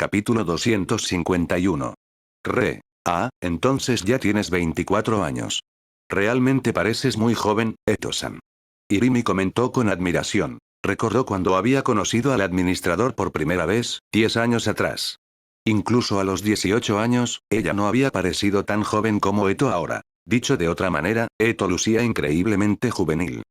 Capítulo 251. Entonces ya tienes 24 años. Realmente pareces muy joven, Eto-san. Irimi comentó con admiración. Recordó cuando había conocido al administrador por primera vez, 10 años atrás. Incluso a los 18 años, ella no había parecido tan joven como Eto ahora. Dicho de otra manera, Eto lucía increíblemente juvenil.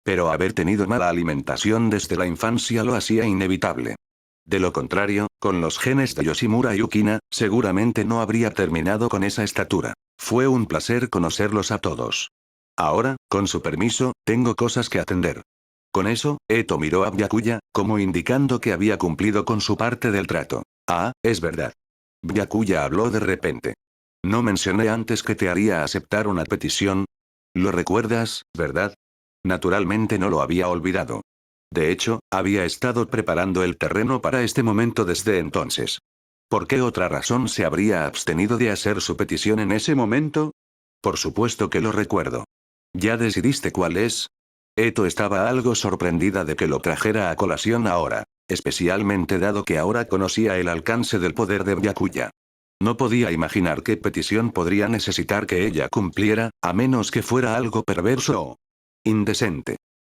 Pero haber tenido mala alimentación desde la infancia lo hacía inevitable. De lo contrario, con los genes de Yoshimura Yukina, seguramente no habría terminado con esa estatura. Fue un placer conocerlos a todos. Ahora, con su permiso, tengo cosas que atender. Con eso, Eto miró a Byakuya, como indicando que había cumplido con su parte del trato. Es verdad. Byakuya habló de repente. No mencioné antes que te haría aceptar una petición. Lo recuerdas, ¿verdad? Naturalmente no lo había olvidado. De hecho, había estado preparando el terreno para este momento desde entonces. ¿Por qué otra razón se habría abstenido de hacer su petición en ese momento? Por supuesto que lo recuerdo. ¿Ya decidiste cuál es? Eto estaba algo sorprendida de que lo trajera a colación ahora, especialmente dado que ahora conocía el alcance del poder de Byakuya. No podía imaginar qué petición podría necesitar que ella cumpliera, a menos que fuera algo perverso o indecente.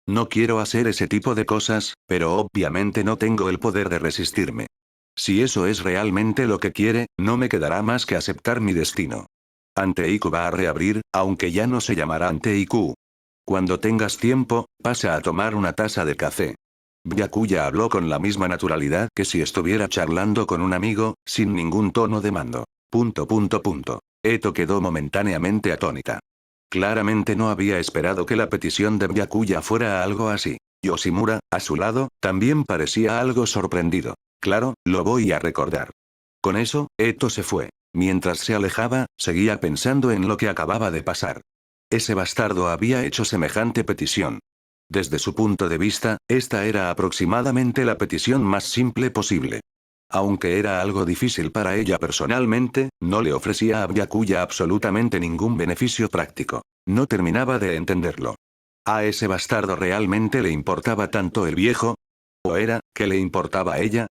No quiero hacer ese tipo de cosas, pero obviamente no tengo el poder de resistirme. Si eso es realmente lo que quiere, no me quedará más que aceptar mi destino. Anteiku va a reabrir, aunque ya no se llamará Anteiku. Cuando tengas tiempo, pasa a tomar una taza de café. Byakuya habló con la misma naturalidad que si estuviera charlando con un amigo, sin ningún tono de mando. Eto quedó momentáneamente atónita. Claramente no había esperado que la petición de Byakuya fuera algo así. Yoshimura, a su lado, también parecía algo sorprendido. Claro, lo voy a recordar. Con eso, Eto se fue. Mientras se alejaba, seguía pensando en lo que acababa de pasar. Ese bastardo había hecho semejante petición. Desde su punto de vista, esta era aproximadamente la petición más simple posible. Aunque era algo difícil para ella personalmente, no le ofrecía a Byakuya absolutamente ningún beneficio práctico. No terminaba de entenderlo. ¿A ese bastardo realmente le importaba tanto el viejo? ¿O era, que le importaba a ella?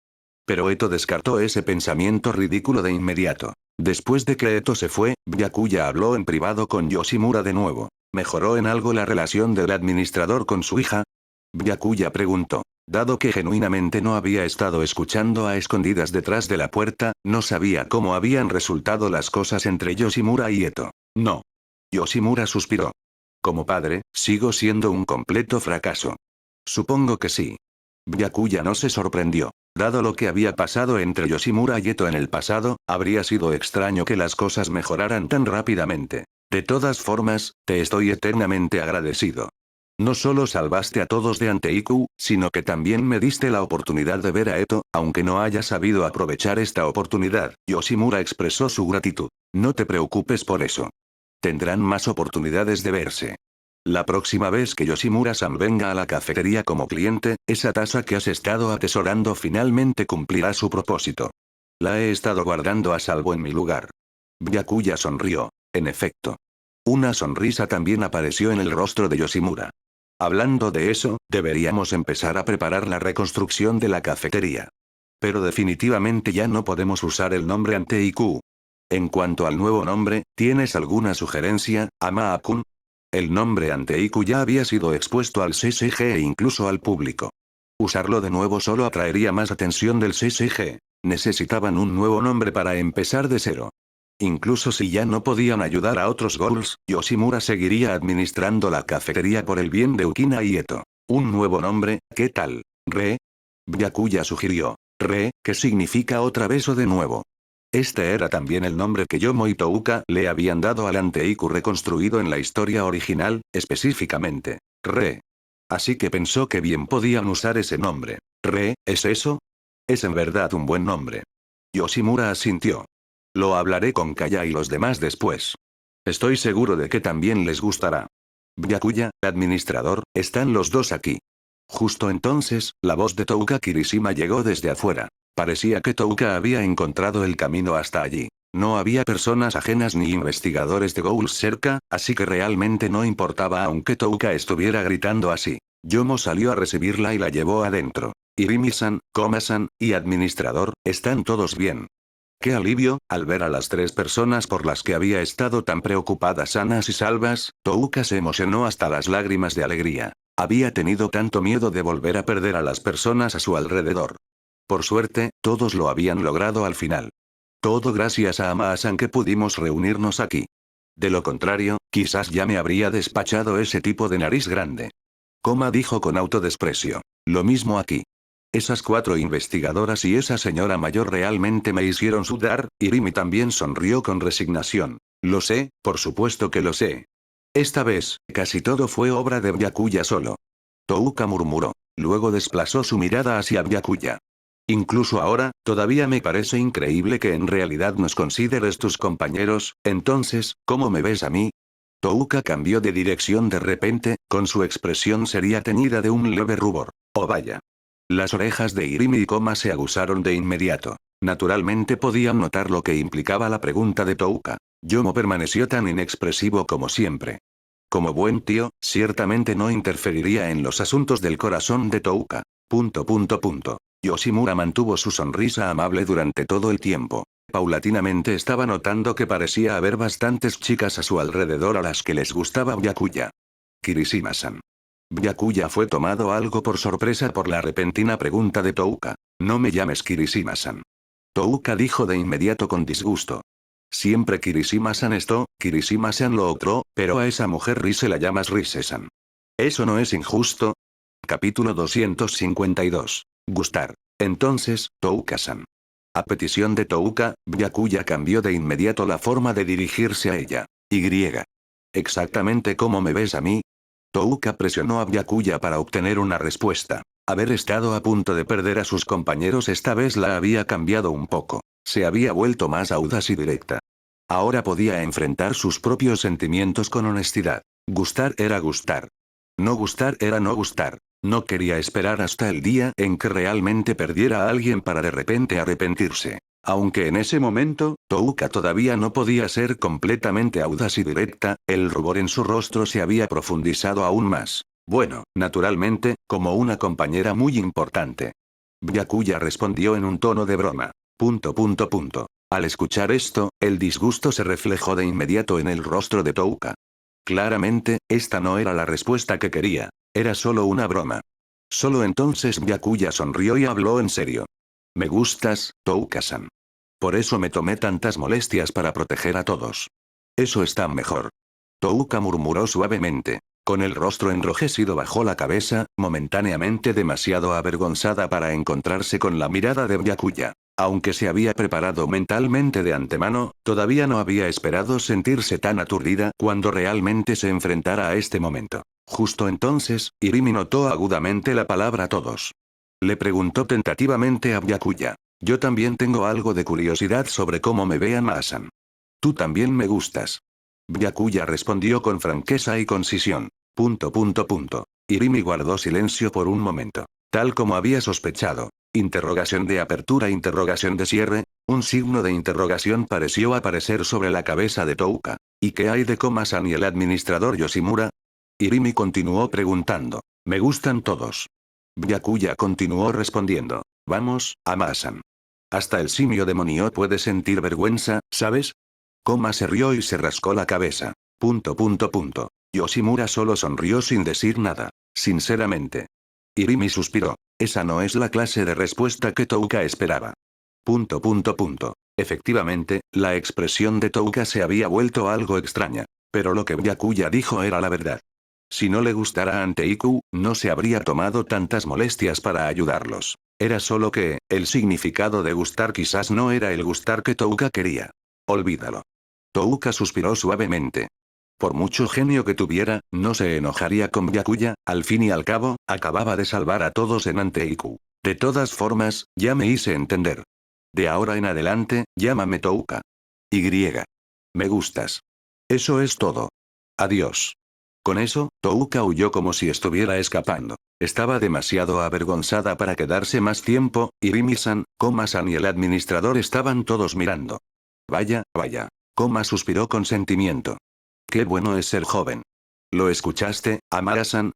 Pero Eto descartó ese pensamiento ridículo de inmediato. Después de que Eto se fue, Byakuya habló en privado con Yoshimura de nuevo. ¿Mejoró en algo la relación del administrador con su hija? Byakuya preguntó. Dado que genuinamente no había estado escuchando a escondidas detrás de la puerta, no sabía cómo habían resultado las cosas entre Yoshimura y Eto. No. Yoshimura suspiró. Como padre, sigo siendo un completo fracaso. Supongo que sí. Byakuya no se sorprendió. Dado lo que había pasado entre Yoshimura y Eto en el pasado, habría sido extraño que las cosas mejoraran tan rápidamente. De todas formas, te estoy eternamente agradecido. No solo salvaste a todos de Anteiku, sino que también me diste la oportunidad de ver a Eto, aunque no haya sabido aprovechar esta oportunidad. Yoshimura expresó su gratitud. No te preocupes por eso. Tendrán más oportunidades de verse. La próxima vez que Yoshimura-san venga a la cafetería como cliente, esa taza que has estado atesorando finalmente cumplirá su propósito. La he estado guardando a salvo en mi lugar. Byakuya sonrió. En efecto. Una sonrisa también apareció en el rostro de Yoshimura. Hablando de eso, deberíamos empezar a preparar la reconstrucción de la cafetería. Pero definitivamente ya no podemos usar el nombre Anteiku. En cuanto al nuevo nombre, ¿tienes alguna sugerencia, Ama-kun? El nombre Anteiku ya había sido expuesto al CCG e incluso al público. Usarlo de nuevo solo atraería más atención del CCG. Necesitaban un nuevo nombre para empezar de cero. Incluso si ya no podían ayudar a otros ghouls, Yoshimura seguiría administrando la cafetería por el bien de Ukina y Eto. Un nuevo nombre, ¿qué tal? Byakuya sugirió. ¿Qué significa otra vez o de nuevo? Este era también el nombre que Yomo y Touka le habían dado al Anteiku reconstruido en la historia original, específicamente. Así que pensó que bien podían usar ese nombre. ¿Es eso? Es en verdad un buen nombre. Yoshimura asintió. Lo hablaré con Kaya y los demás después. Estoy seguro de que también les gustará. Byakuya, administrador, están los dos aquí. Justo entonces, la voz de Touka Kirishima llegó desde afuera. Parecía que Touka había encontrado el camino hasta allí. No había personas ajenas ni investigadores de ghouls cerca, así que realmente no importaba aunque Touka estuviera gritando así. Yomo salió a recibirla y la llevó adentro. Irimi-san, Koma-san, y administrador, ¿están todos bien? Qué alivio, al ver a las tres personas por las que había estado tan preocupada sanas y salvas, Touka se emocionó hasta las lágrimas de alegría. Había tenido tanto miedo de volver a perder a las personas a su alrededor. Por suerte, todos lo habían logrado al final. Todo gracias a Ama-san que pudimos reunirnos aquí. De lo contrario, quizás ya me habría despachado ese tipo de nariz grande. Koma dijo con autodesprecio. Lo mismo aquí. Esas 4 investigadoras y esa señora mayor realmente me hicieron sudar. Irimi también sonrió con resignación. Lo sé, por supuesto que lo sé. Esta vez, casi todo fue obra de Byakuya solo. Touka murmuró. Luego desplazó su mirada hacia Byakuya. Incluso ahora, todavía me parece increíble que en realidad nos consideres tus compañeros. Entonces, ¿cómo me ves a mí? Touka cambió de dirección de repente, con su expresión seria teñida de un leve rubor. Oh vaya. Las orejas de Irimi y Koma se aguzaron de inmediato. Naturalmente podían notar lo que implicaba la pregunta de Touka. Yomo permaneció tan inexpresivo como siempre. Como buen tío, ciertamente no interferiría en los asuntos del corazón de Touka. Yoshimura mantuvo su sonrisa amable durante todo el tiempo. Paulatinamente estaba notando que parecía haber bastantes chicas a su alrededor a las que les gustaba Byakuya. Kirishima-san. Byakuya fue tomado algo por sorpresa por la repentina pregunta de Touka. No me llames Kirishima-san. Touka dijo de inmediato con disgusto. Siempre Kirishima-san esto, Kirishima-san lo otro, pero a esa mujer Rise la llamas Rise-san. ¿Eso no es injusto? Capítulo 252. Gustar. Entonces, Touka-san. A petición de Touka, Byakuya cambió de inmediato la forma de dirigirse a ella. Y. ¿Exactamente cómo me ves a mí? Touka presionó a Byakuya para obtener una respuesta. Haber estado a punto de perder a sus compañeros esta vez la había cambiado un poco. Se había vuelto más audaz y directa. Ahora podía enfrentar sus propios sentimientos con honestidad. Gustar era gustar. No gustar era no gustar. No quería esperar hasta el día en que realmente perdiera a alguien para de repente arrepentirse. Aunque en ese momento, Touka todavía no podía ser completamente audaz y directa, el rubor en su rostro se había profundizado aún más. Bueno, naturalmente, como una compañera muy importante. Byakuya respondió en un tono de broma. Al escuchar esto, el disgusto se reflejó de inmediato en el rostro de Touka. Claramente, esta no era la respuesta que quería. Era solo una broma. Solo entonces Byakuya sonrió y habló en serio. Me gustas, Touka-san. Por eso me tomé tantas molestias para proteger a todos. Eso está mejor. Touka murmuró suavemente. Con el rostro enrojecido bajó la cabeza, momentáneamente demasiado avergonzada para encontrarse con la mirada de Byakuya. Aunque se había preparado mentalmente de antemano, todavía no había esperado sentirse tan aturdida cuando realmente se enfrentara a este momento. Justo entonces, Irimi notó agudamente la palabra todos. Le preguntó tentativamente a Byakuya. Yo también tengo algo de curiosidad sobre cómo me ve Ama-san. Tú también me gustas. Byakuya respondió con franqueza y concisión. Irimi guardó silencio por un momento. Tal como había sospechado. Interrogación de apertura, interrogación de cierre. Un signo de interrogación pareció aparecer sobre la cabeza de Touka. ¿Y qué hay de Koma-san y el administrador Yoshimura? Irimi continuó preguntando. Me gustan todos. Byakuya continuó respondiendo. Vamos, Ama-san. Hasta el simio demonio puede sentir vergüenza, ¿sabes? Koma se rió y se rascó la cabeza. Yoshimura solo sonrió sin decir nada. Sinceramente. Irimi suspiró. Esa no es la clase de respuesta que Touka esperaba. Efectivamente, la expresión de Touka se había vuelto algo extraña. Pero lo que Byakuya dijo era la verdad. Si no le gustara ante Iku, no se habría tomado tantas molestias para ayudarlos. Era solo que, el significado de gustar quizás no era el gustar que Touka quería. Olvídalo. Touka suspiró suavemente. Por mucho genio que tuviera, no se enojaría con Byakuya, al fin y al cabo, acababa de salvar a todos en Anteiku. De todas formas, ya me hice entender. De ahora en adelante, llámame Touka. Y. Me gustas. Eso es todo. Adiós. Con eso, Touka huyó como si estuviera escapando. Estaba demasiado avergonzada para quedarse más tiempo, Irimi-san, Koma-san y el administrador estaban todos mirando. Vaya, vaya. Koma suspiró con sentimiento. Qué bueno es ser joven. ¿Lo escuchaste, Amara-san?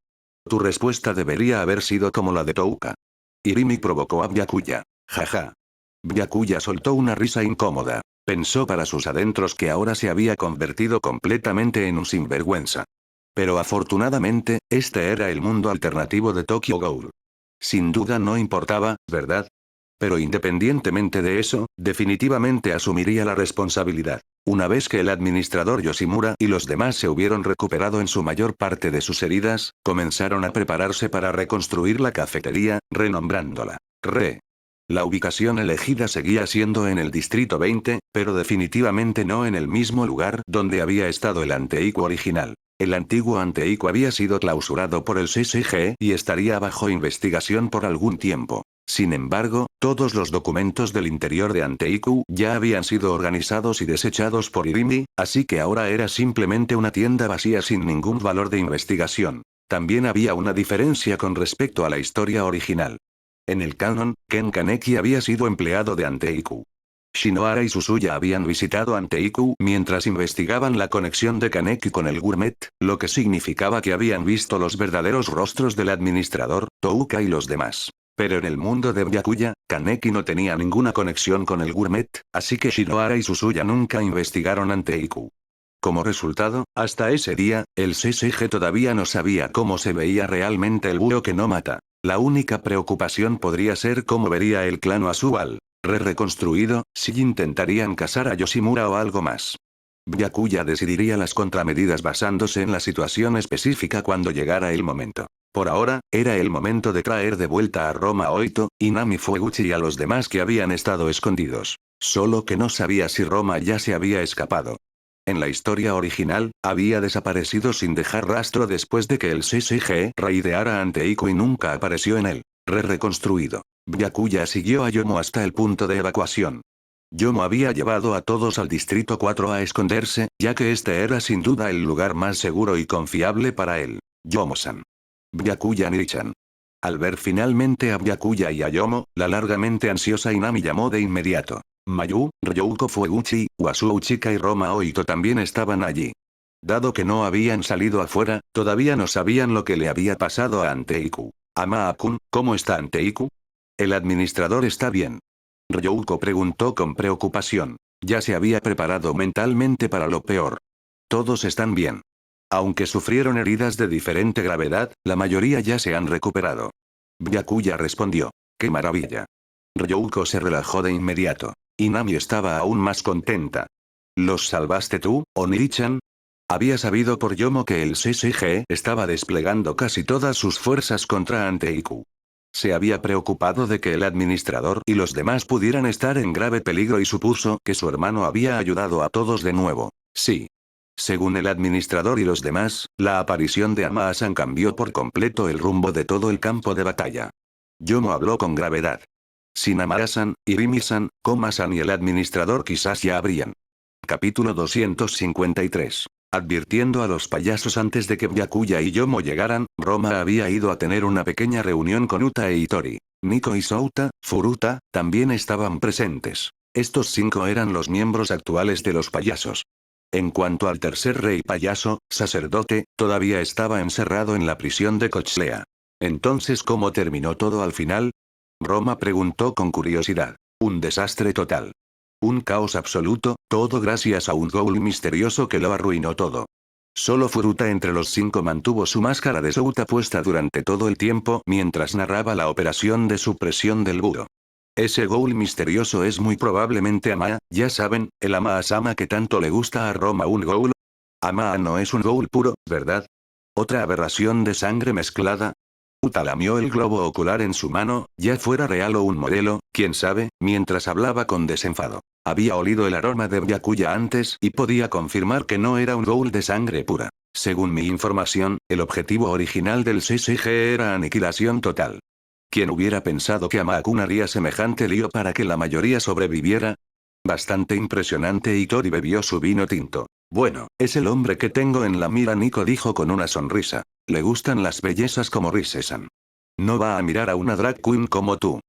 Tu respuesta debería haber sido como la de Touka. Irimi provocó a Byakuya. Jaja. Byakuya soltó una risa incómoda. Pensó para sus adentros que ahora se había convertido completamente en un sinvergüenza. Pero afortunadamente, este era el mundo alternativo de Tokyo Ghoul. Sin duda no importaba, ¿verdad? Pero independientemente de eso, definitivamente asumiría la responsabilidad. Una vez que el administrador Yoshimura y los demás se hubieron recuperado en su mayor parte de sus heridas, comenzaron a prepararse para reconstruir la cafetería, renombrándola Re. La ubicación elegida seguía siendo en el distrito 20, pero definitivamente no en el mismo lugar donde había estado el Anteiku original. El antiguo Anteiku había sido clausurado por el CCG y estaría bajo investigación por algún tiempo. Sin embargo, todos los documentos del interior de Anteiku ya habían sido organizados y desechados por Irimi, así que ahora era simplemente una tienda vacía sin ningún valor de investigación. También había una diferencia con respecto a la historia original. En el canon, Ken Kaneki había sido empleado de Anteiku. Shinohara y Suzuya habían visitado Anteiku mientras investigaban la conexión de Kaneki con el gourmet, lo que significaba que habían visto los verdaderos rostros del administrador, Touka y los demás. Pero en el mundo de Byakuya, Kaneki no tenía ninguna conexión con el gourmet, así que Shinohara y Suzuya nunca investigaron Anteiku. Como resultado, hasta ese día, el CCG todavía no sabía cómo se veía realmente el búho que no mata. La única preocupación podría ser cómo vería el clan Asual. Reconstruido, si intentarían casar a Yoshimura o algo más. Byakuya decidiría las contramedidas basándose en la situación específica cuando llegara el momento. Por ahora, era el momento de traer de vuelta a Roma a Oito, Inami Fueguchi y a los demás que habían estado escondidos. Solo que no sabía si Roma ya se había escapado. En la historia original, había desaparecido sin dejar rastro después de que el CCG raideara Anteiku y nunca apareció en él. Reconstruido. Byakuya siguió a Yomo hasta el punto de evacuación. Yomo había llevado a todos al Distrito 4 a esconderse, ya que este era sin duda el lugar más seguro y confiable para él. Yomo-san. Byakuya Niri-chan. Al ver finalmente a Byakuya y a Yomo, la largamente ansiosa Inami llamó de inmediato. Mayu, Ryouko Fueguchi, Wasuo Uchika y Roma Oito también estaban allí. Dado que no habían salido afuera, todavía no sabían lo que le había pasado a Anteiku. Ama-kun, ¿cómo está Anteiku? El administrador está bien. Ryouko preguntó con preocupación. Ya se había preparado mentalmente para lo peor. Todos están bien. Aunque sufrieron heridas de diferente gravedad, la mayoría ya se han recuperado. Byakuya respondió. ¡Qué maravilla! Ryouko se relajó de inmediato. Inami estaba aún más contenta. ¿Los salvaste tú, Oniri-chan? Había sabido por Yomo que el CCG estaba desplegando casi todas sus fuerzas contra Anteiku. Se había preocupado de que el administrador y los demás pudieran estar en grave peligro y supuso que su hermano había ayudado a todos de nuevo. Sí. Según el administrador y los demás, la aparición de Ama-san cambió por completo el rumbo de todo el campo de batalla. Yomo habló con gravedad. Sin Amara-san, Irimi-san, Koma-san y el administrador quizás ya habrían. Capítulo 253. Advirtiendo a los payasos antes de que Byakuya y Yomo llegaran, Roma había ido a tener una pequeña reunión con Uta e Hitori. Nico y Souta, Furuta, también estaban presentes. Estos 5 eran los miembros actuales de los payasos. En cuanto al tercer rey payaso, sacerdote, todavía estaba encerrado en la prisión de Cochlea. Entonces, ¿cómo terminó todo al final? Roma preguntó con curiosidad. Un desastre total. Un caos absoluto, todo gracias a un ghoul misterioso que lo arruinó todo. Solo Furuta entre los 5 mantuvo su máscara de Souta puesta durante todo el tiempo mientras narraba la operación de supresión del búho. Ese ghoul misterioso es muy probablemente Ama, ya saben, el Ama-sama que tanto le gusta a Roma. ¿Un ghoul? Ama no es un ghoul puro, ¿verdad? ¿Otra aberración de sangre mezclada? Uta lamió el globo ocular en su mano, ya fuera real o un modelo, quién sabe, mientras hablaba con desenfado. Había olido el aroma de Byakuya antes y podía confirmar que no era un ghoul de sangre pura. Según mi información, el objetivo original del CCG era aniquilación total. ¿Quién hubiera pensado que Ama-kun haría semejante lío para que la mayoría sobreviviera? Bastante impresionante. Hitori bebió su vino tinto. Bueno, es el hombre que tengo en la mira. Nico dijo con una sonrisa. Le gustan las bellezas como Rise-san. No va a mirar a una drag queen como tú.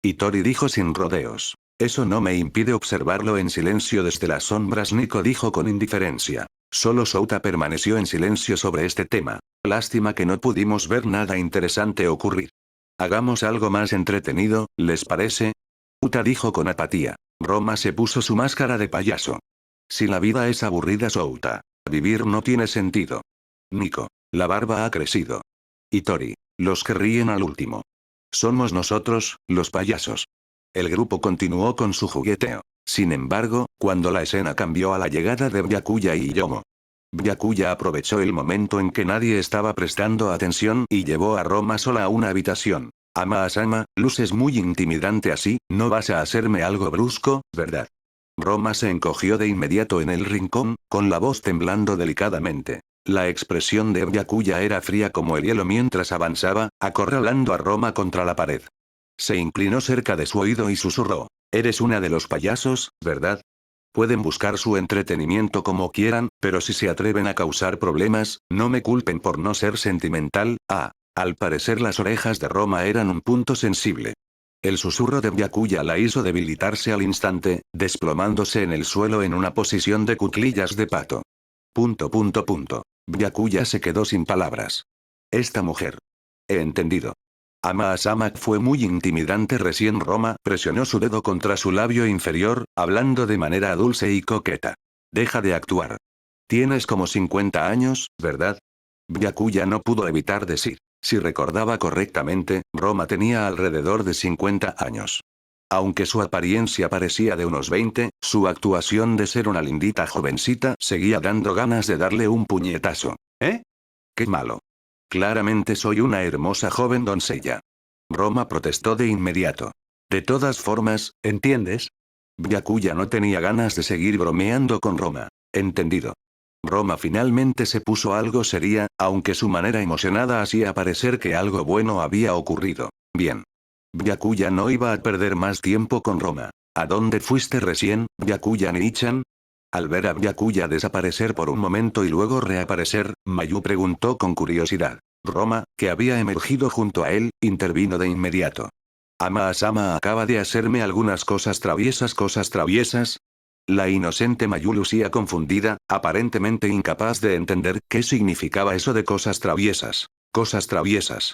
Hitori dijo sin rodeos. Eso no me impide observarlo en silencio desde las sombras. Nico dijo con indiferencia. Solo Souta permaneció en silencio sobre este tema. Lástima que no pudimos ver nada interesante ocurrir. Hagamos algo más entretenido, ¿les parece? Uta dijo con apatía. Roma se puso su máscara de payaso. Si la vida es aburrida, Souta, vivir no tiene sentido. Nico, la barba ha crecido. Y Tori, los que ríen al último. Somos nosotros, los payasos. El grupo continuó con su jugueteo. Sin embargo, cuando la escena cambió a la llegada de Byakuya y Yomo, Byakuya aprovechó el momento en que nadie estaba prestando atención y llevó a Roma sola a una habitación. Ama-sama, luces muy intimidante así, no vas a hacerme algo brusco, ¿verdad? Roma se encogió de inmediato en el rincón, con la voz temblando delicadamente. La expresión de Byakuya era fría como el hielo mientras avanzaba, acorralando a Roma contra la pared. Se inclinó cerca de su oído y susurró. Eres una de los payasos, ¿verdad? Pueden buscar su entretenimiento como quieran, pero si se atreven a causar problemas, no me culpen por no ser sentimental. Al parecer las orejas de Roma eran un punto sensible. El susurro de Byakuya la hizo debilitarse al instante, desplomándose en el suelo en una posición de cuclillas de pato. Byakuya se quedó sin palabras. Esta mujer. He entendido. Ama-sama fue muy intimidante. Recién Roma presionó su dedo contra su labio inferior, hablando de manera dulce y coqueta. Deja de actuar. Tienes como 50 años, ¿verdad? Byakuya no pudo evitar decir. Si recordaba correctamente, Roma tenía alrededor de 50 años. Aunque su apariencia parecía de unos 20, su actuación de ser una lindita jovencita seguía dando ganas de darle un puñetazo. ¿Eh? ¡Qué malo! Claramente soy una hermosa joven doncella. Roma protestó de inmediato. De todas formas, ¿entiendes? Byakuya no tenía ganas de seguir bromeando con Roma. Entendido. Roma finalmente se puso algo seria, aunque su manera emocionada hacía parecer que algo bueno había ocurrido. Bien. Byakuya no iba a perder más tiempo con Roma. ¿A dónde fuiste recién, Byakuya Nii-chan? Al ver a Byakuya desaparecer por un momento y luego reaparecer, Mayu preguntó con curiosidad. Roma, que había emergido junto a él, intervino de inmediato. Ama-sama acaba de hacerme algunas cosas traviesas. ¿Cosas traviesas? La inocente Mayu lucía confundida, aparentemente incapaz de entender qué significaba eso de cosas traviesas. Cosas traviesas.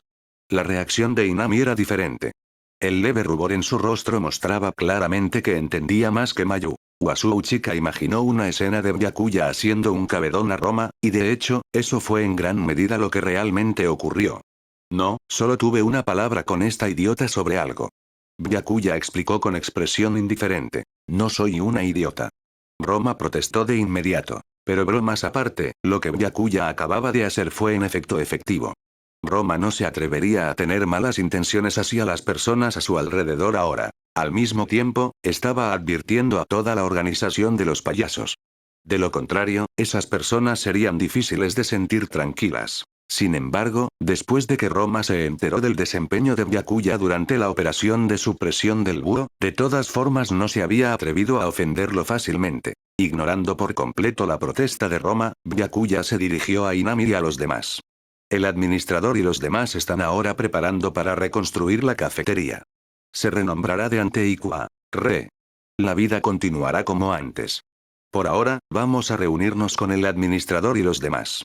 La reacción de Inami era diferente. El leve rubor en su rostro mostraba claramente que entendía más que Mayu. Wasuo Chica imaginó una escena de Byakuya haciendo un cabedón a Roma, y de hecho, eso fue en gran medida lo que realmente ocurrió. No, solo tuve una palabra con esta idiota sobre algo. Byakuya explicó con expresión indiferente. No soy una idiota. Roma protestó de inmediato. Pero bromas aparte, lo que Byakuya acababa de hacer fue en efecto efectivo. Roma no se atrevería a tener malas intenciones hacia las personas a su alrededor ahora. Al mismo tiempo, estaba advirtiendo a toda la organización de los payasos. De lo contrario, esas personas serían difíciles de sentir tranquilas. Sin embargo, después de que Roma se enteró del desempeño de Byakuya durante la operación de supresión del búho, de todas formas no se había atrevido a ofenderlo fácilmente. Ignorando por completo la protesta de Roma, Byakuya se dirigió a Inami y a los demás. El administrador y los demás están ahora preparando para reconstruir la cafetería. Se renombrará de Anteikua. La vida continuará como antes. Por ahora, vamos a reunirnos con el administrador y los demás.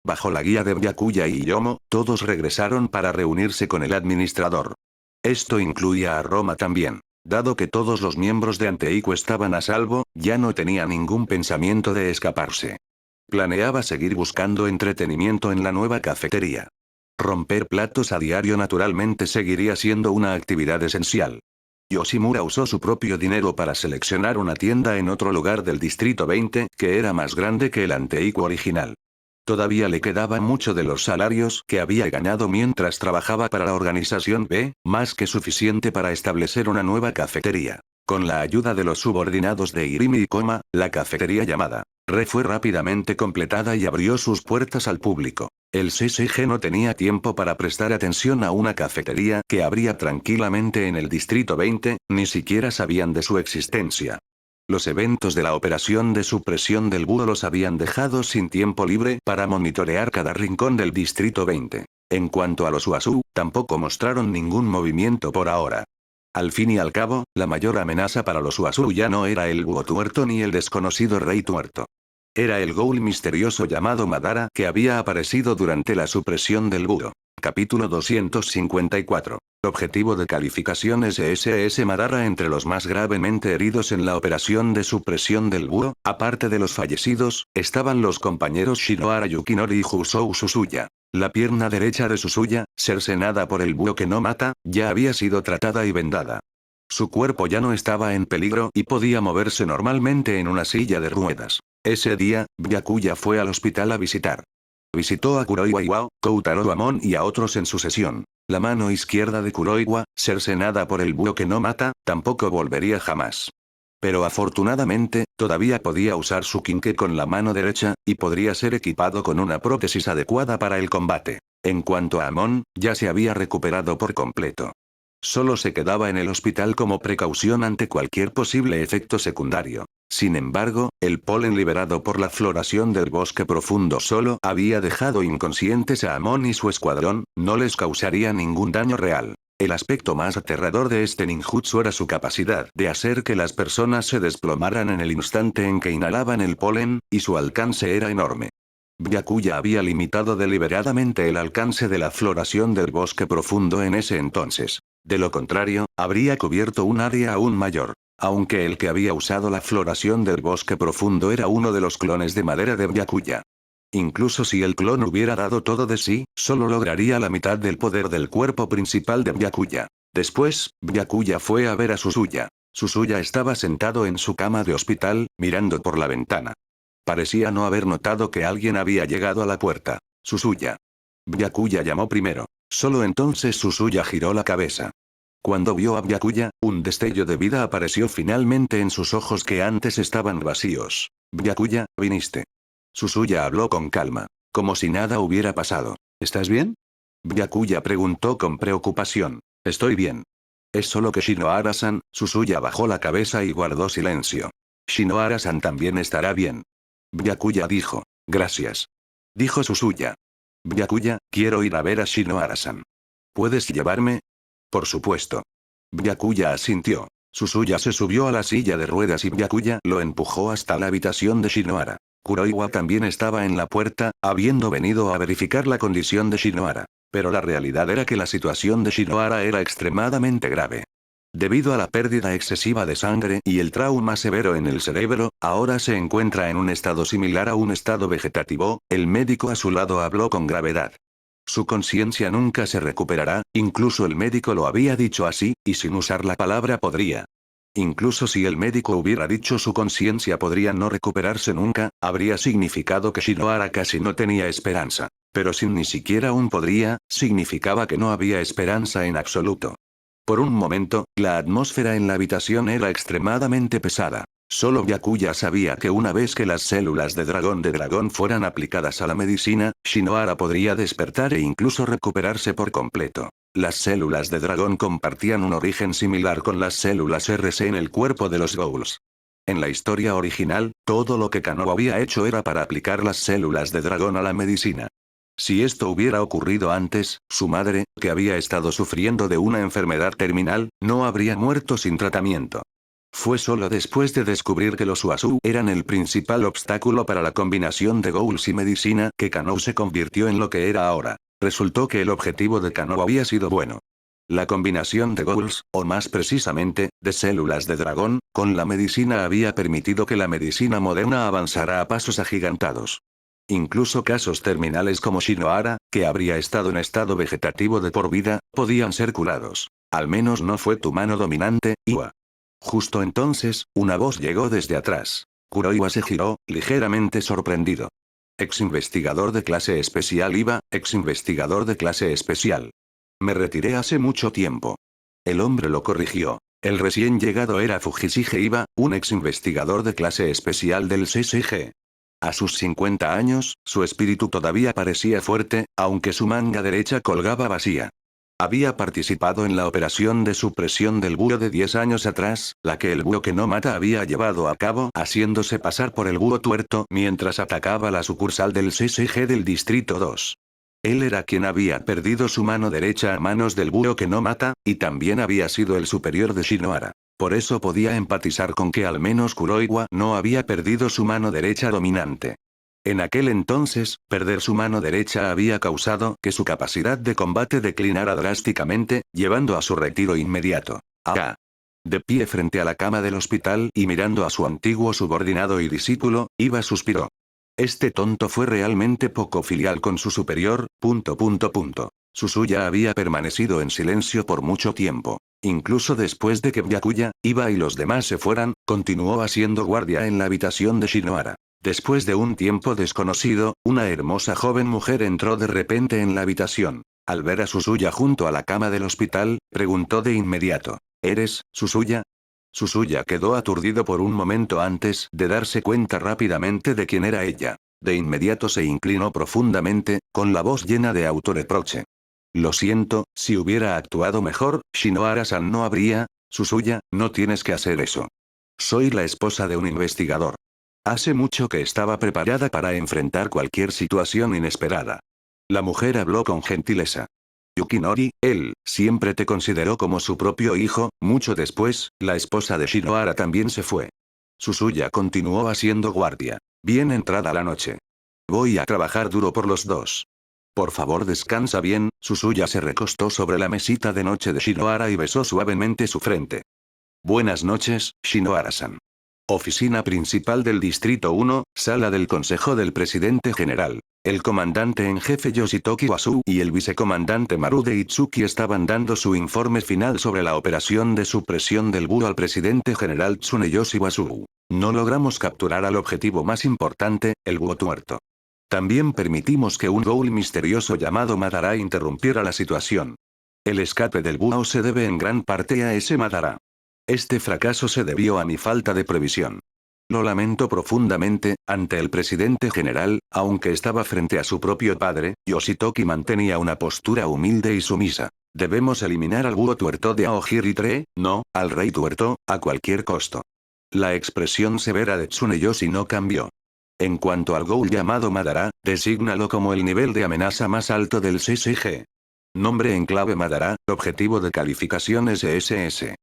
Bajo la guía de Byakuya y Yomo, todos regresaron para reunirse con el administrador. Esto incluía a Roma también. Dado que todos los miembros de Anteiku estaban a salvo, ya no tenía ningún pensamiento de escaparse. Planeaba seguir buscando entretenimiento en la nueva cafetería. Romper platos a diario naturalmente seguiría siendo una actividad esencial. Yoshimura usó su propio dinero para seleccionar una tienda en otro lugar del distrito 20, que era más grande que el Anteiku original. Todavía le quedaba mucho de los salarios que había ganado mientras trabajaba para la organización B, más que suficiente para establecer una nueva cafetería. Con la ayuda de los subordinados de Irimi y Koma, la cafetería llamada fue rápidamente completada y abrió sus puertas al público. El CCG no tenía tiempo para prestar atención a una cafetería que abría tranquilamente en el distrito 20, ni siquiera sabían de su existencia. Los eventos de la operación de supresión del búho los habían dejado sin tiempo libre para monitorear cada rincón del distrito 20. En cuanto a los Uasu, tampoco mostraron ningún movimiento por ahora. Al fin y al cabo, la mayor amenaza para los Uasu ya no era el búho tuerto ni el desconocido rey tuerto. Era el ghoul misterioso llamado Madara que había aparecido durante la supresión del búho. Capítulo 254. Objetivo de calificación SSS Madara. Entre los más gravemente heridos en la operación de supresión del búho, aparte de los fallecidos, estaban los compañeros Shinohara Yukinori y Jusou Suzuya. La pierna derecha de Suzuya, cercenada por el búho que no mata, ya había sido tratada y vendada. Su cuerpo ya no estaba en peligro y podía moverse normalmente en una silla de ruedas. Ese día, Byakuya fue al hospital a visitar. Visitó a Kuroiwa Iwao, Koutaro Amon y a otros en su sesión. La mano izquierda de Kuroiwa, cercenada por el búho que no mata, tampoco volvería jamás. Pero afortunadamente, todavía podía usar su Kinke con la mano derecha, y podría ser equipado con una prótesis adecuada para el combate. En cuanto a Amon, ya se había recuperado por completo. Solo se quedaba en el hospital como precaución ante cualquier posible efecto secundario. Sin embargo, el polen liberado por la floración del bosque profundo solo había dejado inconscientes a Amon y su escuadrón, no les causaría ningún daño real. El aspecto más aterrador de este ninjutsu era su capacidad de hacer que las personas se desplomaran en el instante en que inhalaban el polen, y su alcance era enorme. Byakuya había limitado deliberadamente el alcance de la floración del bosque profundo en ese entonces. De lo contrario, habría cubierto un área aún mayor. Aunque el que había usado la floración del bosque profundo era uno de los clones de madera de Byakuya. Incluso si el clon hubiera dado todo de sí, solo lograría la mitad del poder del cuerpo principal de Byakuya. Después, Byakuya fue a ver a Suzuya. Suzuya estaba sentado en su cama de hospital, mirando por la ventana. Parecía no haber notado que alguien había llegado a la puerta. Suzuya. Byakuya llamó primero. Solo entonces Suzuya giró la cabeza. Cuando vio a Byakuya, un destello de vida apareció finalmente en sus ojos que antes estaban vacíos. Byakuya, viniste. Suzuya habló con calma, como si nada hubiera pasado. ¿Estás bien? Byakuya preguntó con preocupación. Estoy bien. Es solo que Shinohara-san. Suzuya bajó la cabeza y guardó silencio. Shinohara-san también estará bien. Byakuya dijo. Gracias. Dijo Suzuya. Byakuya, quiero ir a ver a Shinohara-san. ¿Puedes llevarme? Por supuesto. Byakuya asintió. Suzuya se subió a la silla de ruedas y Byakuya lo empujó hasta la habitación de Shinohara. Kuroiwa también estaba en la puerta, habiendo venido a verificar la condición de Shinohara. Pero la realidad era que la situación de Shinohara era extremadamente grave. Debido a la pérdida excesiva de sangre y el trauma severo en el cerebro, ahora se encuentra en un estado similar a un estado vegetativo. El médico a su lado habló con gravedad. Su conciencia nunca se recuperará, incluso el médico lo había dicho así, y sin usar la palabra podría. Incluso si el médico hubiera dicho su conciencia podría no recuperarse nunca, habría significado que Shinohara casi no tenía esperanza. Pero sin ni siquiera un podría, significaba que no había esperanza en absoluto. Por un momento, la atmósfera en la habitación era extremadamente pesada. Solo Byakuya sabía que una vez que las células de dragón fueran aplicadas a la medicina, Shinohara podría despertar e incluso recuperarse por completo. Las células de dragón compartían un origen similar con las células RC en el cuerpo de los ghouls. En la historia original, todo lo que Kano había hecho era para aplicar las células de dragón a la medicina. Si esto hubiera ocurrido antes, su madre, que había estado sufriendo de una enfermedad terminal, no habría muerto sin tratamiento. Fue solo después de descubrir que los Uasu eran el principal obstáculo para la combinación de ghouls y medicina que Kano se convirtió en lo que era ahora. Resultó que el objetivo de Kano había sido bueno. La combinación de ghouls, o más precisamente, de células de dragón, con la medicina había permitido que la medicina moderna avanzara a pasos agigantados. Incluso casos terminales como Shinohara, que habría estado en estado vegetativo de por vida, podían ser curados. Al menos no fue tu mano dominante, Iwa. Justo entonces, una voz llegó desde atrás. Kuroiwa se giró, ligeramente sorprendido. Ex-investigador de clase especial Iwa, ex-investigador de clase especial. Me retiré hace mucho tiempo. El hombre lo corrigió. El recién llegado era Fujishige Iwa, un ex-investigador de clase especial del CCG. A sus 50 años, su espíritu todavía parecía fuerte, aunque su manga derecha colgaba vacía. Había participado en la operación de supresión del búho de 10 años atrás, la que el búho que no mata había llevado a cabo, haciéndose pasar por el búho tuerto mientras atacaba la sucursal del CCG del Distrito 2. Él era quien había perdido su mano derecha a manos del búho que no mata, y también había sido el superior de Shinohara. Por eso podía empatizar con que al menos Kuroiwa no había perdido su mano derecha dominante. En aquel entonces, perder su mano derecha había causado que su capacidad de combate declinara drásticamente, llevando a su retiro inmediato. Ah. De pie frente a la cama del hospital y mirando a su antiguo subordinado y discípulo, Iba suspiró. Este tonto fue realmente poco filial con su superior. Susuya había permanecido en silencio por mucho tiempo. Incluso después de que Byakuya, Iba y los demás se fueran, continuó haciendo guardia en la habitación de Shinohara. Después de un tiempo desconocido, una hermosa joven mujer entró de repente en la habitación. Al ver a Susuya junto a la cama del hospital, preguntó de inmediato. ¿Eres, Susuya? Susuya quedó aturdido por un momento antes de darse cuenta rápidamente de quién era ella. De inmediato se inclinó profundamente, con la voz llena de autorreproche. Lo siento, si hubiera actuado mejor, Shinohara-san no habría. Susuya, no tienes que hacer eso. Soy la esposa de un investigador. Hace mucho que estaba preparada para enfrentar cualquier situación inesperada. La mujer habló con gentileza. Yukinori, él, siempre te consideró como su propio hijo. Mucho después, la esposa de Shinohara también se fue. Susuya continuó haciendo guardia. Bien entrada la noche. Voy a trabajar duro por los dos. Por favor descansa bien. Susuya se recostó sobre la mesita de noche de Shinohara y besó suavemente su frente. Buenas noches, Shinohara-san. Oficina principal del Distrito 1, sala del Consejo del Presidente General. El comandante en jefe Yoshitoki Wasu y el vicecomandante Marude Itsuki estaban dando su informe final sobre la operación de supresión del búho al presidente general Tsuneyoshi Wasu. No logramos capturar al objetivo más importante, el búho tuerto. También permitimos que un ghoul misterioso llamado Madara interrumpiera la situación. El escape del búho se debe en gran parte a ese Madara. Este fracaso se debió a mi falta de previsión. Lo lamento profundamente. Ante el presidente general, aunque estaba frente a su propio padre, Yoshitoki mantenía una postura humilde y sumisa. Debemos eliminar al búho tuerto de Aokiri-tre, no, al rey tuerto, a cualquier costo. La expresión severa de Tsuneyoshi no cambió. En cuanto al ghoul llamado Madara, desígnalo como el nivel de amenaza más alto del CCG. Nombre en clave Madara, objetivo de calificación SS.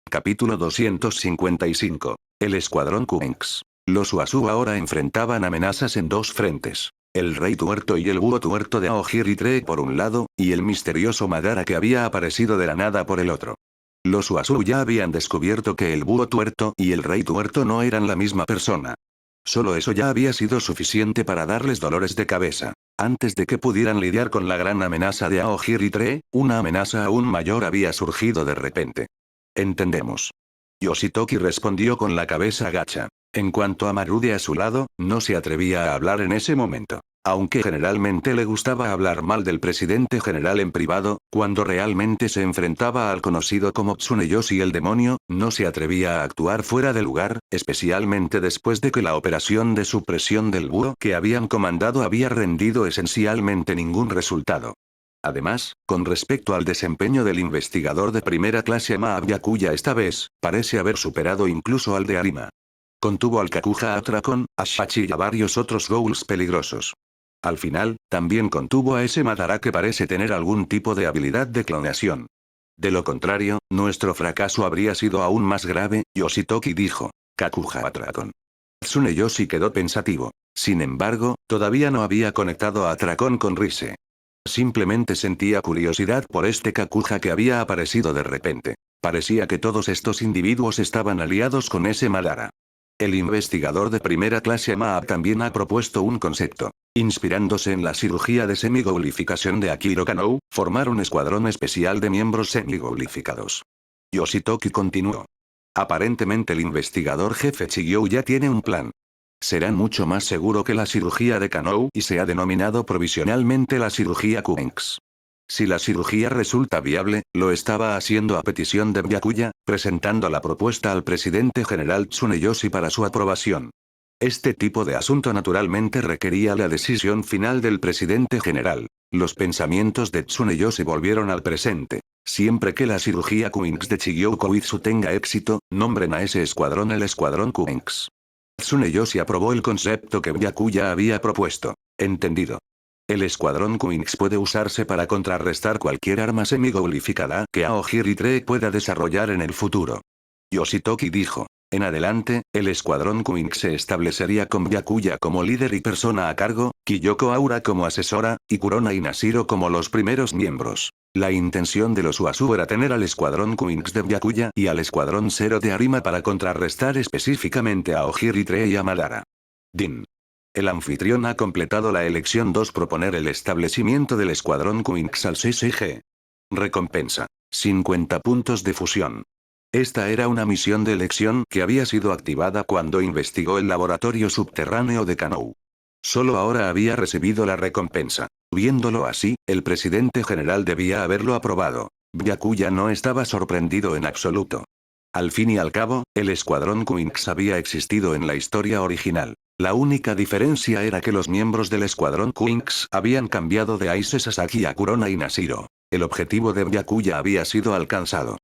Capítulo 255. El escuadrón Kuenks. Los Wasu ahora enfrentaban amenazas en dos frentes. El rey tuerto y el búho tuerto de Aokiri-tre por un lado, y el misterioso Madara que había aparecido de la nada por el otro. Los Wasu ya habían descubierto que el búho tuerto y el rey tuerto no eran la misma persona. Solo eso ya había sido suficiente para darles dolores de cabeza. Antes de que pudieran lidiar con la gran amenaza de Aokiri-tre, una amenaza aún mayor había surgido de repente. Entendemos. Yoshitoki respondió con la cabeza gacha. En cuanto a Marude a su lado, no se atrevía a hablar en ese momento. Aunque generalmente le gustaba hablar mal del presidente general en privado, cuando realmente se enfrentaba al conocido como Tsuneyoshi el demonio, no se atrevía a actuar fuera de lugar, especialmente después de que la operación de supresión del búho que habían comandado había rendido esencialmente ningún resultado. Además, con respecto al desempeño del investigador de primera clase Maa Byakuya esta vez, parece haber superado incluso al de Arima. Contuvo al Kakuja Atracon, a Shachi y a varios otros ghouls peligrosos. Al final, también contuvo a ese Madara que parece tener algún tipo de habilidad de clonación. De lo contrario, nuestro fracaso habría sido aún más grave, Yoshitoki dijo. Kakuja Atracon. Tsuneyoshi quedó pensativo. Sin embargo, todavía no había conectado a Atracon con Rise. Simplemente sentía curiosidad por este Kakuja que había aparecido de repente. Parecía que todos estos individuos estaban aliados con ese Madara. El investigador de primera clase Maa también ha propuesto un concepto. Inspirándose en la cirugía de semigoulificación de Akiro Kanou, formar un escuadrón especial de miembros semigoulificados. Yoshitoki continuó. Aparentemente el investigador jefe Chigyo ya tiene un plan. Será mucho más seguro que la cirugía de Kanou y se ha denominado provisionalmente la cirugía Kuenks. Si la cirugía resulta viable, lo estaba haciendo a petición de Byakuya, presentando la propuesta al presidente general Tsuneyoshi para su aprobación. Este tipo de asunto naturalmente requería la decisión final del presidente general. Los pensamientos de Tsuneyoshi volvieron al presente. Siempre que la cirugía Kuenks de Chigyo Koitsu tenga éxito, nombren a ese escuadrón el escuadrón Kuenks. Tsuneyoshi aprobó el concepto que Byakuya había propuesto. Entendido. El escuadrón Kuenks puede usarse para contrarrestar cualquier arma semigoulificada que Aokiri-tre pueda desarrollar en el futuro. Yoshitoki dijo. En adelante, el escuadrón Queen se establecería con Byakuya como líder y persona a cargo, Kyoko Aura como asesora, y Kurona y Nashiro como los primeros miembros. La intención de los Uasu era tener al escuadrón Queens de Byakuya y al escuadrón Zero de Arima para contrarrestar específicamente a Ojiri y a Madara. Din. El anfitrión ha completado la elección 2. Proponer el establecimiento del escuadrón Queens al CCG. Recompensa. 50 puntos de fusión. Esta era una misión de elección que había sido activada cuando investigó el laboratorio subterráneo de Kanou. Solo ahora había recibido la recompensa. Viéndolo así, el presidente general debía haberlo aprobado. Byakuya no estaba sorprendido en absoluto. Al fin y al cabo, el escuadrón Queens había existido en la historia original. La única diferencia era que los miembros del escuadrón Queens habían cambiado de Aise Sasaki a Kurona y Nashiro. El objetivo de Byakuya había sido alcanzado.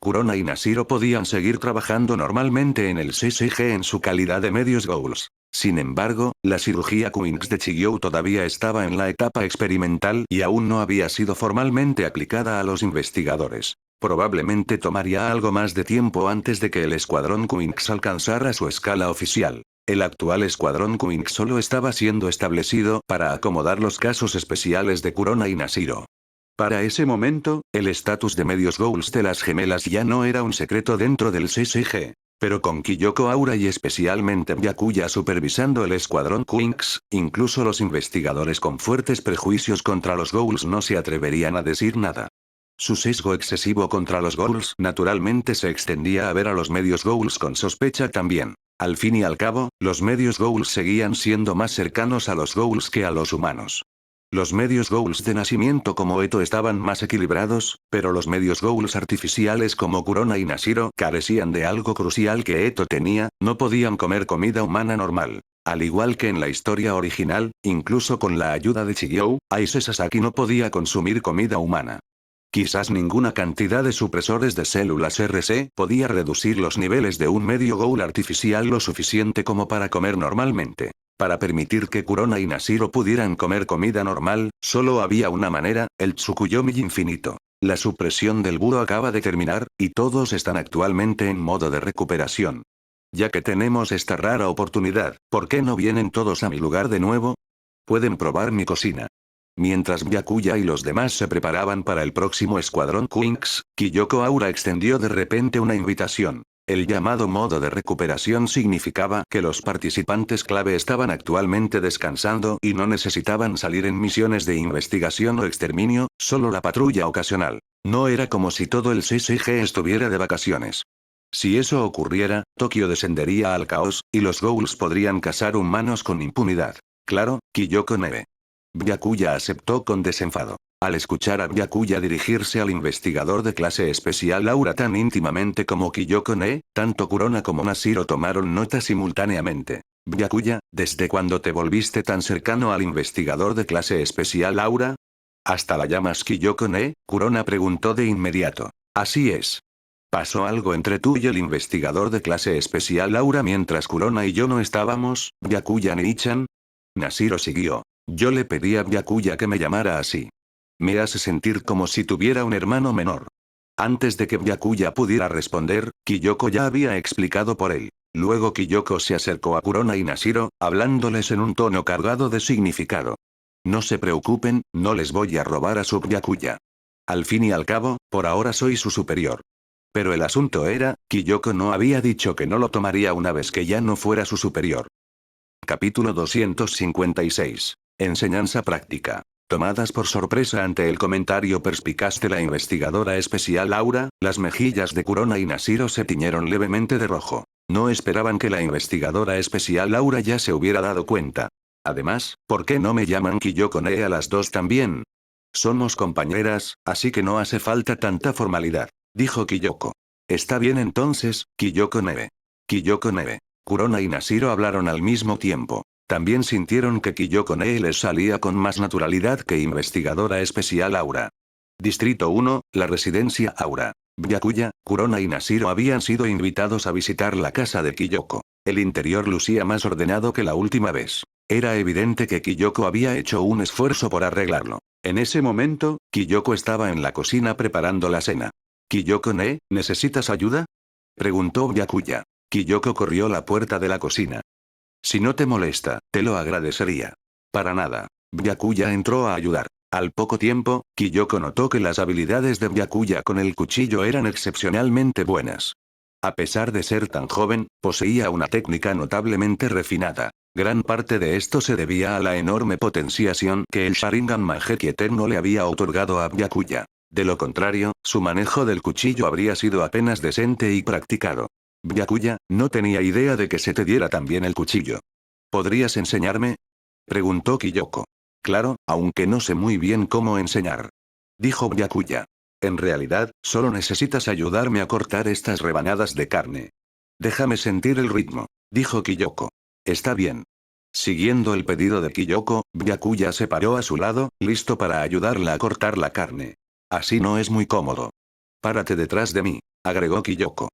Kurona y Nashiro podían seguir trabajando normalmente en el CCG en su calidad de medios Ghouls. Sin embargo, la cirugía Queens de Chiyou todavía estaba en la etapa experimental y aún no había sido formalmente aplicada a los investigadores. Probablemente tomaría algo más de tiempo antes de que el escuadrón Queens alcanzara su escala oficial. El actual escuadrón Queens solo estaba siendo establecido para acomodar los casos especiales de Kurona y Nashiro. Para ese momento, el estatus de medios Ghouls de las gemelas ya no era un secreto dentro del CCG. Pero con Kyoko Aura y especialmente Byakuya supervisando el escuadrón Queens, incluso los investigadores con fuertes prejuicios contra los Ghouls no se atreverían a decir nada. Su sesgo excesivo contra los Ghouls naturalmente se extendía a ver a los medios Ghouls con sospecha también. Al fin y al cabo, los medios Ghouls seguían siendo más cercanos a los Ghouls que a los humanos. Los medios Ghouls de nacimiento como Eto estaban más equilibrados, pero los medios Ghouls artificiales como Kurona y Nashiro carecían de algo crucial que Eto tenía, no podían comer comida humana normal. Al igual que en la historia original, incluso con la ayuda de Chiyou, Aise Sasaki no podía consumir comida humana. Quizás ninguna cantidad de supresores de células RC podía reducir los niveles de un medio Ghoul artificial lo suficiente como para comer normalmente. Para permitir que Kurona y Nashiro pudieran comer comida normal, solo había una manera, el Tsukuyomi infinito. La supresión del buro acaba de terminar, y todos están actualmente en modo de recuperación. Ya que tenemos esta rara oportunidad, ¿por qué no vienen todos a mi lugar de nuevo? Pueden probar mi cocina. Mientras Byakuya y los demás se preparaban para el próximo escuadrón Queens, Kyoko Aura extendió de repente una invitación. El llamado modo de recuperación significaba que los participantes clave estaban actualmente descansando y no necesitaban salir en misiones de investigación o exterminio, solo la patrulla ocasional. No era como si todo el CCG estuviera de vacaciones. Si eso ocurriera, Tokio descendería al caos, y los Ghouls podrían cazar humanos con impunidad. Claro, Kyoko Nebe. Byakuya aceptó con desenfado. Al escuchar a Byakuya dirigirse al investigador de clase especial Aura tan íntimamente como Kyoko Ne, tanto Kurona como Nashiro tomaron nota simultáneamente. Byakuya, ¿desde cuándo te volviste tan cercano al investigador de clase especial Aura? ¿Hasta la llamas Kyoko Ne? Kurona preguntó de inmediato. Así es. ¿Pasó algo entre tú y el investigador de clase especial Aura mientras Kurona y yo no estábamos, Byakuya Nei-chan? Nashiro siguió. Yo le pedí a Byakuya que me llamara así. Me hace sentir como si tuviera un hermano menor. Antes de que Byakuya pudiera responder, Kyoko ya había explicado por él. Luego Kyoko se acercó a Kurona y Nashiro, hablándoles en un tono cargado de significado. No se preocupen, no les voy a robar a su Byakuya. Al fin y al cabo, por ahora soy su superior. Pero el asunto era, Kyoko no había dicho que no lo tomaría una vez que ya no fuera su superior. Capítulo 256. Enseñanza práctica. Tomadas por sorpresa ante el comentario perspicaz de la investigadora especial Aura, las mejillas de Kurona y Nashiro se tiñeron levemente de rojo. No esperaban que la investigadora especial Aura ya se hubiera dado cuenta. Además, ¿por qué no me llaman Kyoko Ne a las dos también? Somos compañeras, así que no hace falta tanta formalidad, dijo Kyoko. Está bien entonces, Kyoko Nebe. Kyoko Nebe. Kurona y Nashiro hablaron al mismo tiempo. También sintieron que Kyoko Ne les salía con más naturalidad que investigadora especial Aura. Distrito 1, la residencia Aura. Byakuya, Kurona y Nashiro habían sido invitados a visitar la casa de Kyoko. El interior lucía más ordenado que la última vez. Era evidente que Kyoko había hecho un esfuerzo por arreglarlo. En ese momento, Kyoko estaba en la cocina preparando la cena. Kyoko Ne, ¿necesitas ayuda? Preguntó Byakuya. Kiyoko corrió la puerta de la cocina. Si no te molesta, te lo agradecería. Para nada. Byakuya entró a ayudar. Al poco tiempo, Kiyoko notó que las habilidades de Byakuya con el cuchillo eran excepcionalmente buenas. A pesar de ser tan joven, poseía una técnica notablemente refinada. Gran parte de esto se debía a la enorme potenciación que el Sharingan Mangekyou Eterno le había otorgado a Byakuya. De lo contrario, su manejo del cuchillo habría sido apenas decente y practicado. Byakuya, no tenía idea de que se te diera tan bien el cuchillo. ¿Podrías enseñarme? Preguntó Kiyoko. Claro, aunque no sé muy bien cómo enseñar. Dijo Byakuya. En realidad, solo necesitas ayudarme a cortar estas rebanadas de carne. Déjame sentir el ritmo, dijo Kiyoko. Está bien. Siguiendo el pedido de Kiyoko, Byakuya se paró a su lado, listo para ayudarla a cortar la carne. Así no es muy cómodo. Párate detrás de mí, agregó Kiyoko.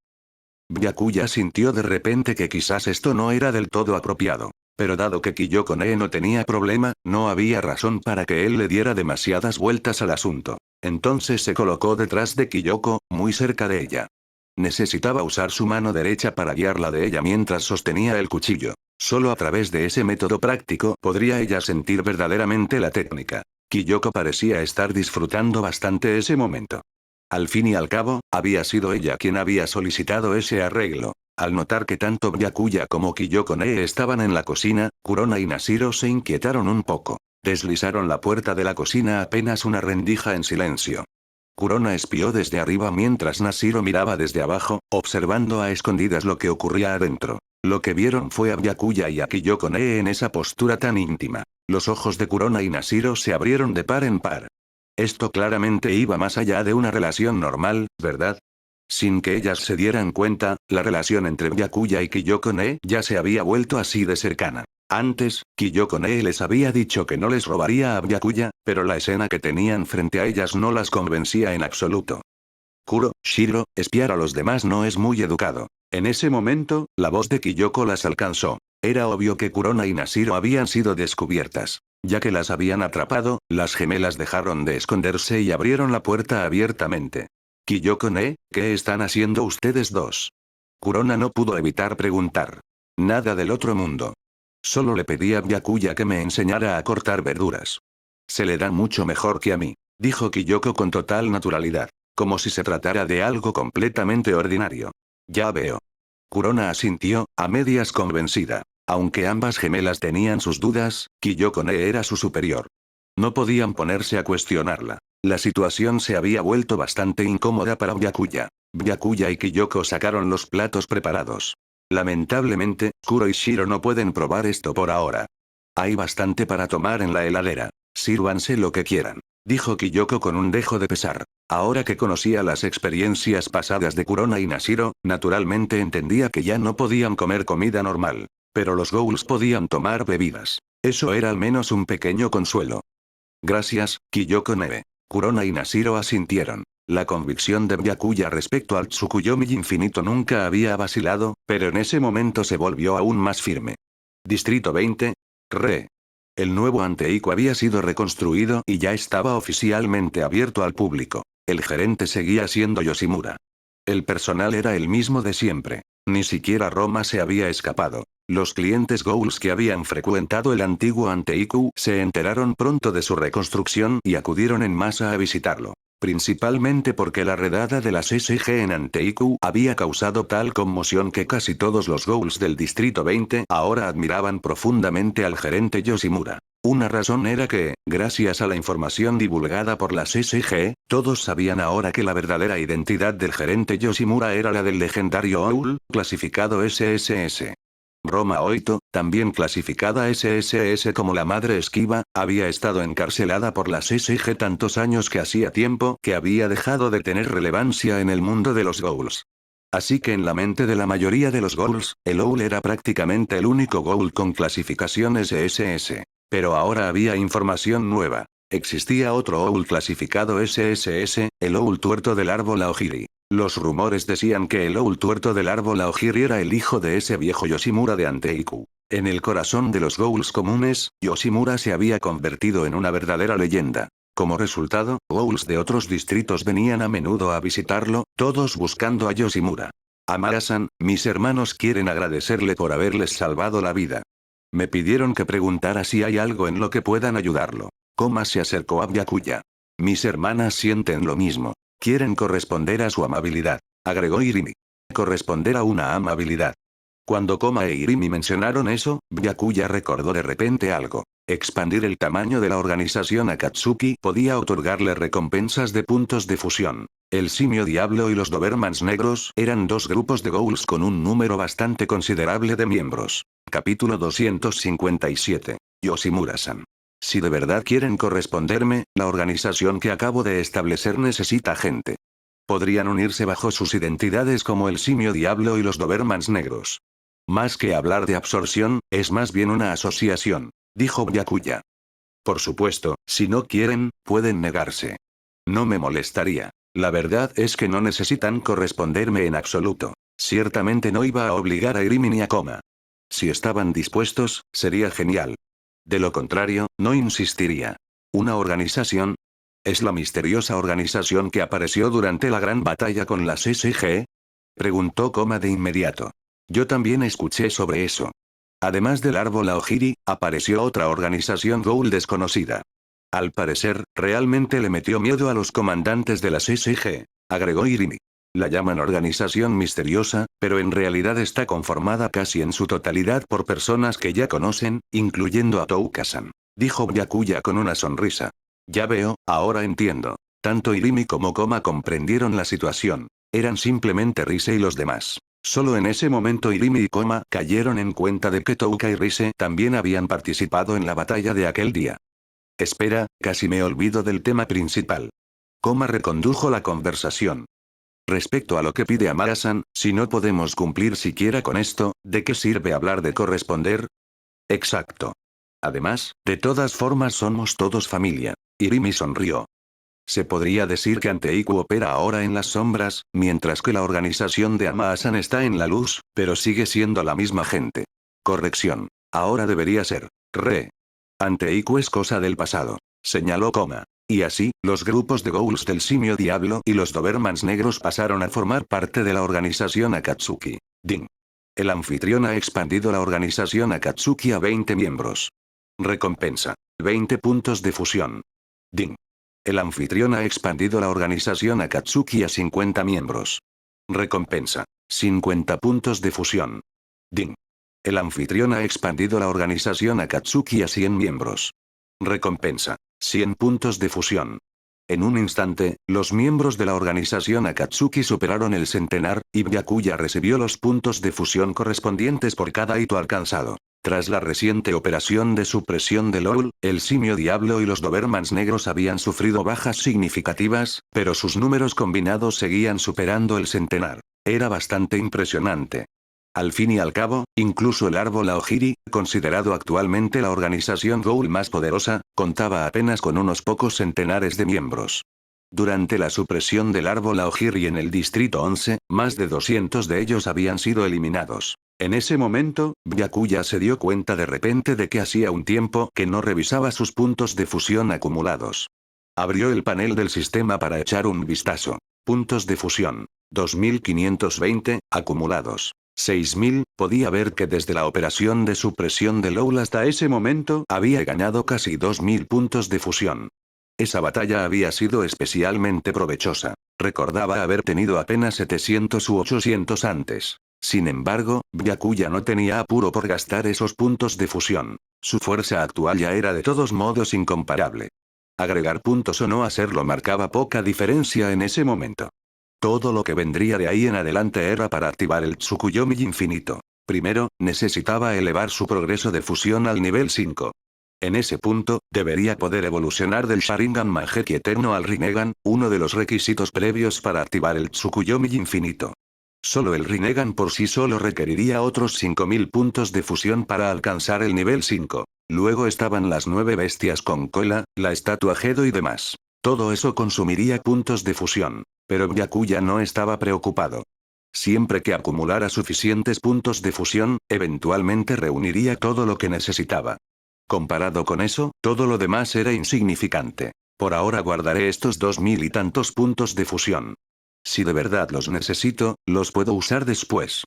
Byakuya sintió de repente que quizás esto no era del todo apropiado. Pero dado que Kiyoko-ne no tenía problema, no había razón para que él le diera demasiadas vueltas al asunto. Entonces se colocó detrás de Kiyoko, muy cerca de ella. Necesitaba usar su mano derecha para guiarla de ella mientras sostenía el cuchillo. Solo a través de ese método práctico podría ella sentir verdaderamente la técnica. Kiyoko parecía estar disfrutando bastante ese momento. Al fin y al cabo, había sido ella quien había solicitado ese arreglo. Al notar que tanto Byakuya como Kiyoko-ne estaban en la cocina, Kurona y Nashiro se inquietaron un poco. Deslizaron la puerta de la cocina apenas una rendija en silencio. Kurona espió desde arriba mientras Nashiro miraba desde abajo, observando a escondidas lo que ocurría adentro. Lo que vieron fue a Byakuya y a Kiyoko-ne en esa postura tan íntima. Los ojos de Kurona y Nashiro se abrieron de par en par. Esto claramente iba más allá de una relación normal, ¿verdad? Sin que ellas se dieran cuenta, la relación entre Byakuya y Kiyoko-ne ya se había vuelto así de cercana. Antes, Kiyoko-ne les había dicho que no les robaría a Byakuya, pero la escena que tenían frente a ellas no las convencía en absoluto. Kuro, Shiro, espiar a los demás no es muy educado. En ese momento, la voz de Kiyoko las alcanzó. Era obvio que Kurona y Nashiro habían sido descubiertas. Ya que las habían atrapado, las gemelas dejaron de esconderse y abrieron la puerta abiertamente. Kiyoko-ne, ¿qué están haciendo ustedes dos? Kurona no pudo evitar preguntar. Nada del otro mundo. Solo le pedí a Byakuya que me enseñara a cortar verduras. Se le da mucho mejor que a mí, dijo Kiyoko con total naturalidad. Como si se tratara de algo completamente ordinario. Ya veo. Kurona asintió, a medias convencida. Aunque ambas gemelas tenían sus dudas, Kiyoko-ne era su superior. No podían ponerse a cuestionarla. La situación se había vuelto bastante incómoda para Byakuya. Byakuya y Kiyoko sacaron los platos preparados. Lamentablemente, Kuro y Shiro no pueden probar esto por ahora. Hay bastante para tomar en la heladera. Sírvanse lo que quieran, dijo Kiyoko con un dejo de pesar. Ahora que conocía las experiencias pasadas de Kurona y Nashiro, naturalmente entendía que ya no podían comer comida normal. Pero los ghouls podían tomar bebidas. Eso era al menos un pequeño consuelo. Gracias, Kiyoko-ne. Kurona y Nashiro asintieron. La convicción de Byakuya respecto al Tsukuyomi infinito nunca había vacilado, pero en ese momento se volvió aún más firme. Distrito 20. Re. El nuevo Anteiku había sido reconstruido y ya estaba oficialmente abierto al público. El gerente seguía siendo Yoshimura. El personal era el mismo de siempre. Ni siquiera Roma se había escapado. Los clientes ghouls que habían frecuentado el antiguo Anteiku se enteraron pronto de su reconstrucción y acudieron en masa a visitarlo. Principalmente porque la redada de las SG en Anteiku había causado tal conmoción que casi todos los ghouls del Distrito 20 ahora admiraban profundamente al gerente Yoshimura. Una razón era que, gracias a la información divulgada por las SG, todos sabían ahora que la verdadera identidad del gerente Yoshimura era la del legendario Owl, clasificado SSS. Roma Oito, también clasificada SSS como la Madre Esquiva, había estado encarcelada por las SG tantos años que hacía tiempo que había dejado de tener relevancia en el mundo de los ghouls. Así que en la mente de la mayoría de los ghouls, el Owl era prácticamente el único ghoul con clasificación SSS. Pero ahora había información nueva. Existía otro Owl clasificado SSS, el Owl tuerto del árbol Aogiri. Los rumores decían que el Owl tuerto del árbol Aogiri era el hijo de ese viejo Yoshimura de Anteiku. En el corazón de los ghouls comunes, Yoshimura se había convertido en una verdadera leyenda. Como resultado, ghouls de otros distritos venían a menudo a visitarlo, todos buscando a Yoshimura. Amara-san, mis hermanos quieren agradecerle por haberles salvado la vida. Me pidieron que preguntara si hay algo en lo que puedan ayudarlo. Koma se acercó a Byakuya. Mis hermanas sienten lo mismo. Quieren corresponder a su amabilidad, agregó Irimi. Corresponder a una amabilidad. Cuando Koma e Irimi mencionaron eso, Byakuya recordó de repente algo. Expandir el tamaño de la organización Akatsuki podía otorgarle recompensas de puntos de fusión. El simio diablo y los Dobermans negros eran dos grupos de ghouls con un número bastante considerable de miembros. Capítulo 257. Yoshimura-san. Si de verdad quieren corresponderme, la organización que acabo de establecer necesita gente. Podrían unirse bajo sus identidades como el simio diablo y los Dobermans negros. Más que hablar de absorción, es más bien una asociación, dijo Byakuya. Por supuesto, si no quieren, pueden negarse. No me molestaría. La verdad es que no necesitan corresponderme en absoluto. Ciertamente no iba a obligar a Irimi ni a Koma. Si estaban dispuestos, sería genial. De lo contrario, no insistiría. ¿Una organización? ¿Es la misteriosa organización que apareció durante la gran batalla con las SG? Preguntó Koma de inmediato. Yo también escuché sobre eso. Además del árbol Aogiri, apareció otra organización ghoul desconocida. Al parecer, realmente le metió miedo a los comandantes de las SG, agregó Irimi. La llaman organización misteriosa, pero en realidad está conformada casi en su totalidad por personas que ya conocen, incluyendo a Touka-san, dijo Byakuya con una sonrisa. Ya veo, ahora entiendo. Tanto Irimi como Koma comprendieron la situación. Eran simplemente Rise y los demás. Solo en ese momento Irimi y Koma cayeron en cuenta de que Touka y Rise también habían participado en la batalla de aquel día. Espera, casi me olvido del tema principal. Koma recondujo la conversación. Respecto a lo que pide Amara-san, si no podemos cumplir siquiera con esto, ¿de qué sirve hablar de corresponder? Exacto. Además, de todas formas somos todos familia. Irimi sonrió. Se podría decir que Anteiku opera ahora en las sombras, mientras que la organización de Amara-san está en la luz, pero sigue siendo la misma gente. Corrección. Ahora debería ser. Anteiku es cosa del pasado. Señaló Koma. Y así, los grupos de ghouls del simio diablo y los Dobermans negros pasaron a formar parte de la organización Akatsuki. Ding. El anfitrión ha expandido la organización Akatsuki a 20 miembros. Recompensa. 20 puntos de fusión. Ding. El anfitrión ha expandido la organización Akatsuki a 50 miembros. Recompensa. 50 puntos de fusión. Ding. El anfitrión ha expandido la organización Akatsuki a 100 miembros. Recompensa. 100 puntos de fusión. En un instante, los miembros de la organización Akatsuki superaron el centenar, y Byakuya recibió los puntos de fusión correspondientes por cada hito alcanzado. Tras la reciente operación de supresión de LOL, el simio diablo y los Dobermans negros habían sufrido bajas significativas, pero sus números combinados seguían superando el centenar. Era bastante impresionante. Al fin y al cabo, incluso el árbol Aogiri, considerado actualmente la organización ghoul más poderosa, contaba apenas con unos pocos centenares de miembros. Durante la supresión del árbol Aogiri en el distrito 11, más de 200 de ellos habían sido eliminados. En ese momento, Byakuya se dio cuenta de repente de que hacía un tiempo que no revisaba sus puntos de fusión acumulados. Abrió el panel del sistema para echar un vistazo. Puntos de fusión. 2520, acumulados. 6000, podía ver que desde la operación de supresión de LOL hasta ese momento había ganado casi 2000 puntos de fusión. Esa batalla había sido especialmente provechosa. Recordaba haber tenido apenas 700 u 800 antes. Sin embargo, Byakuya no tenía apuro por gastar esos puntos de fusión. Su fuerza actual ya era de todos modos incomparable. Agregar puntos o no hacerlo marcaba poca diferencia en ese momento. Todo lo que vendría de ahí en adelante era para activar el Tsukuyomi infinito. Primero, necesitaba elevar su progreso de fusión al nivel 5. En ese punto, debería poder evolucionar del Sharingan Mangekyō Eterno al Rinnegan, uno de los requisitos previos para activar el Tsukuyomi infinito. Solo el Rinnegan por sí solo requeriría otros 5000 puntos de fusión para alcanzar el nivel 5. Luego estaban las 9 bestias con cola, la estatua Gedo y demás. Todo eso consumiría puntos de fusión. Pero Byakuya no estaba preocupado. Siempre que acumulara suficientes puntos de fusión, eventualmente reuniría todo lo que necesitaba. Comparado con eso, todo lo demás era insignificante. Por ahora guardaré estos 2000 y tantos puntos de fusión. Si de verdad los necesito, los puedo usar después.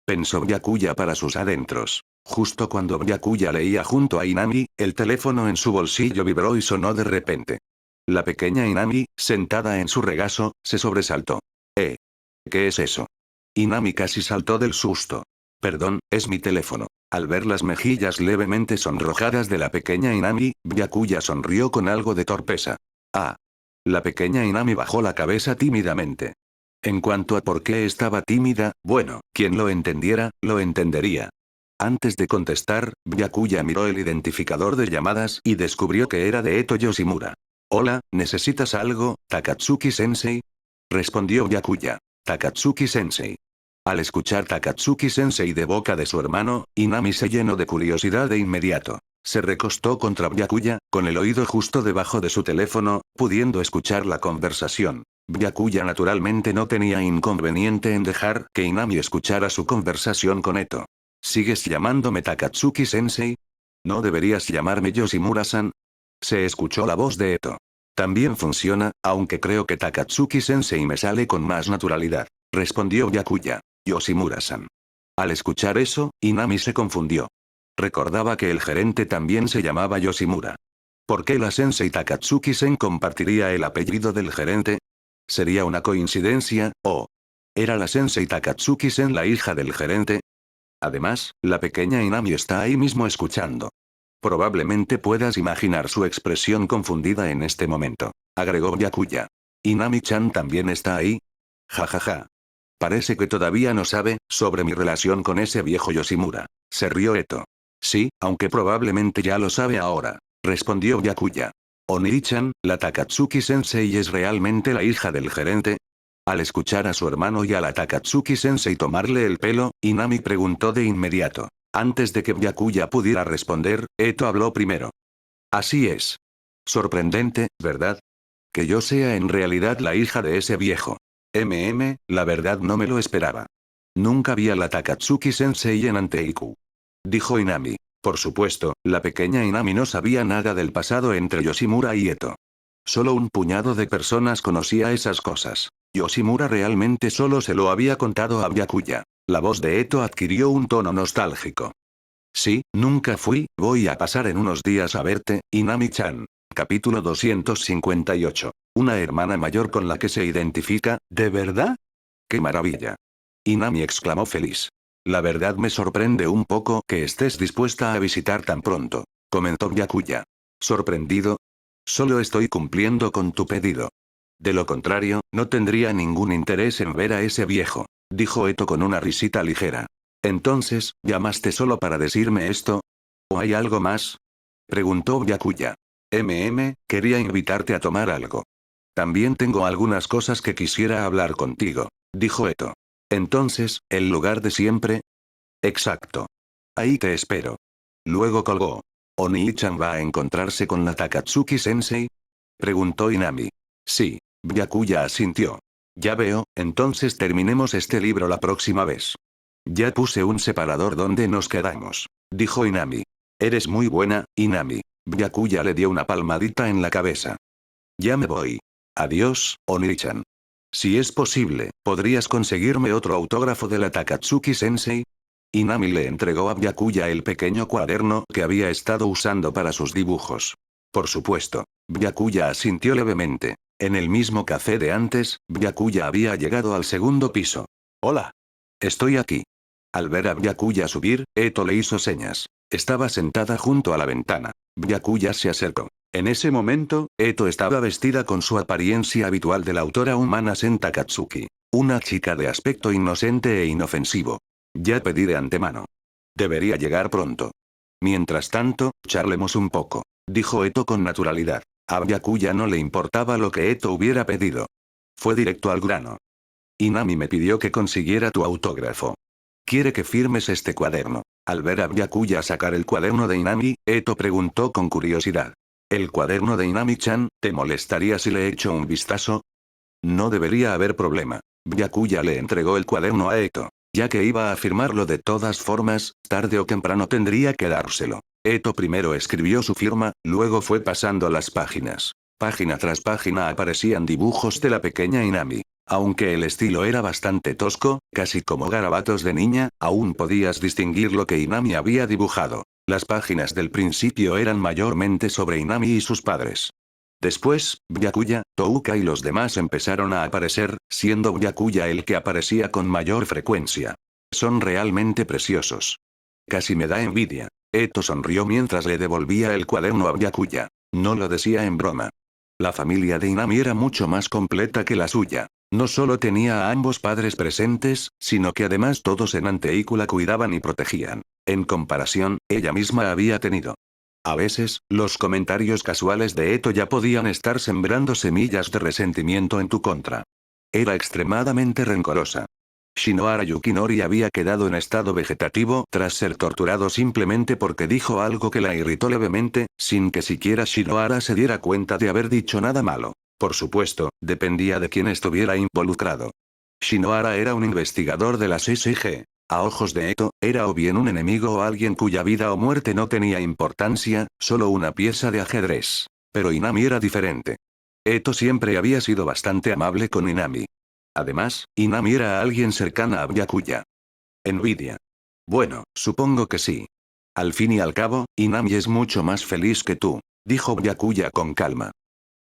Pensó Byakuya para sus adentros. Justo cuando Byakuya leía junto a Inami, el teléfono en su bolsillo vibró y sonó de repente. La pequeña Inami, sentada en su regazo, se sobresaltó. ¿Qué es eso? Inami casi saltó del susto. Perdón, es mi teléfono. Al ver las mejillas levemente sonrojadas de la pequeña Inami, Byakuya sonrió con algo de torpeza. Ah. La pequeña Inami bajó la cabeza tímidamente. En cuanto a por qué estaba tímida, bueno, quien lo entendiera, lo entendería. Antes de contestar, Byakuya miró el identificador de llamadas y descubrió que era de Eto Yoshimura. Hola, ¿necesitas algo, Takatsuki-sensei? Respondió Byakuya. Takatsuki-sensei. Al escuchar Takatsuki-sensei de boca de su hermano, Inami se llenó de curiosidad de inmediato. Se recostó contra Byakuya, con el oído justo debajo de su teléfono, pudiendo escuchar la conversación. Byakuya naturalmente no tenía inconveniente en dejar que Inami escuchara su conversación con Eto. ¿Sigues llamándome Takatsuki-sensei? ¿No deberías llamarme Yoshimura-san? Se escuchó la voz de Eto. También funciona, aunque creo que Takatsuki-sensei me sale con más naturalidad. Respondió Byakuya. Yoshimura-san. Al escuchar eso, Inami se confundió. Recordaba que el gerente también se llamaba Yoshimura. ¿Por qué la sensei Takatsuki-sen compartiría el apellido del gerente? ¿Sería una coincidencia, o era la sensei Takatsuki-sen la hija del gerente? Además, la pequeña Inami está ahí mismo escuchando. Probablemente puedas imaginar su expresión confundida en este momento, agregó Byakuya. ¿Inami-chan también está ahí? Jajaja. Parece que todavía no sabe sobre mi relación con ese viejo Yoshimura. Se rió Eto. Sí, aunque probablemente ya lo sabe ahora, respondió Byakuya. Onii-chan, la Takatsuki-sensei es realmente la hija del gerente. Al escuchar a su hermano y a la Takatsuki-sensei tomarle el pelo, Inami preguntó de inmediato. Antes de que Byakuya pudiera responder, Eto habló primero. Así es. Sorprendente, ¿verdad? Que yo sea en realidad la hija de ese viejo. La verdad no me lo esperaba. Nunca vi a la Takatsuki-sensei en Anteiku. Dijo Inami. Por supuesto, la pequeña Inami no sabía nada del pasado entre Yoshimura y Eto. Solo un puñado de personas conocía esas cosas. Yoshimura realmente solo se lo había contado a Byakuya. La voz de Eto adquirió un tono nostálgico. Sí, nunca fui, voy a pasar en unos días a verte, Inami-chan. Capítulo 258. Una hermana mayor con la que se identifica, ¿de verdad? ¡Qué maravilla! Inami exclamó feliz. La verdad me sorprende un poco que estés dispuesta a visitar tan pronto, comentó Byakuya. ¿Sorprendido? Solo estoy cumpliendo con tu pedido. De lo contrario, no tendría ningún interés en ver a ese viejo, dijo Eto con una risita ligera. Entonces, ¿llamaste solo para decirme esto? ¿O hay algo más? Preguntó Byakuya. Quería invitarte a tomar algo. También tengo algunas cosas que quisiera hablar contigo, dijo Eto. Entonces, ¿el lugar de siempre? Exacto. Ahí te espero. Luego colgó. ¿Onii-chan va a encontrarse con la Takatsuki-sensei? Preguntó Inami. Sí. Byakuya asintió. Ya veo, entonces terminemos este libro la próxima vez. Ya puse un separador donde nos quedamos, dijo Inami. Eres muy buena, Inami. Byakuya le dio una palmadita en la cabeza. Ya me voy. Adiós, Onii-chan. Si es posible, ¿podrías conseguirme otro autógrafo de la Takatsuki-sensei? Inami le entregó a Byakuya el pequeño cuaderno que había estado usando para sus dibujos. Por supuesto. Byakuya asintió levemente. En el mismo café de antes, Byakuya había llegado al segundo piso. Hola. Estoy aquí. Al ver a Byakuya subir, Eto le hizo señas. Estaba sentada junto a la ventana. Byakuya se acercó. En ese momento, Eto estaba vestida con su apariencia habitual de la autora humana Sen Takatsuki. Una chica de aspecto inocente e inofensivo. Ya pedí de antemano. Debería llegar pronto. Mientras tanto, charlemos un poco, dijo Eto con naturalidad. A Byakuya no le importaba lo que Eto hubiera pedido. Fue directo al grano. Inami me pidió que consiguiera tu autógrafo. Quiere que firmes este cuaderno. Al ver a Byakuya sacar el cuaderno de Inami, Eto preguntó con curiosidad. ¿El cuaderno de Inami-chan, te molestaría si le echo un vistazo? No debería haber problema. Byakuya le entregó el cuaderno a Eto. Ya que iba a firmarlo de todas formas, tarde o temprano tendría que dárselo. Eto primero escribió su firma, luego fue pasando las páginas. Página tras página aparecían dibujos de la pequeña Inami. Aunque el estilo era bastante tosco, casi como garabatos de niña, aún podías distinguir lo que Inami había dibujado. Las páginas del principio eran mayormente sobre Inami y sus padres. Después, Byakuya, Touka y los demás empezaron a aparecer, siendo Byakuya el que aparecía con mayor frecuencia. Son realmente preciosos. Casi me da envidia. Eto sonrió mientras le devolvía el cuaderno a Byakuya. No lo decía en broma. La familia de Inami era mucho más completa que la suya. No solo tenía a ambos padres presentes, sino que además todos en Anteiku la cuidaban y protegían. En comparación, ella misma había tenido. A veces, los comentarios casuales de Eto ya podían estar sembrando semillas de resentimiento en tu contra. Era extremadamente rencorosa. Shinohara Yukinori había quedado en estado vegetativo tras ser torturado simplemente porque dijo algo que la irritó levemente, sin que siquiera Shinohara se diera cuenta de haber dicho nada malo. Por supuesto, dependía de quién estuviera involucrado. Shinohara era un investigador de la SSG. A ojos de Eto, era o bien un enemigo o alguien cuya vida o muerte no tenía importancia, solo una pieza de ajedrez. Pero Inami era diferente. Eto siempre había sido bastante amable con Inami. Además, Inami era alguien cercana a Byakuya. Envidia. Bueno, supongo que sí. Al fin y al cabo, Inami es mucho más feliz que tú, dijo Byakuya con calma.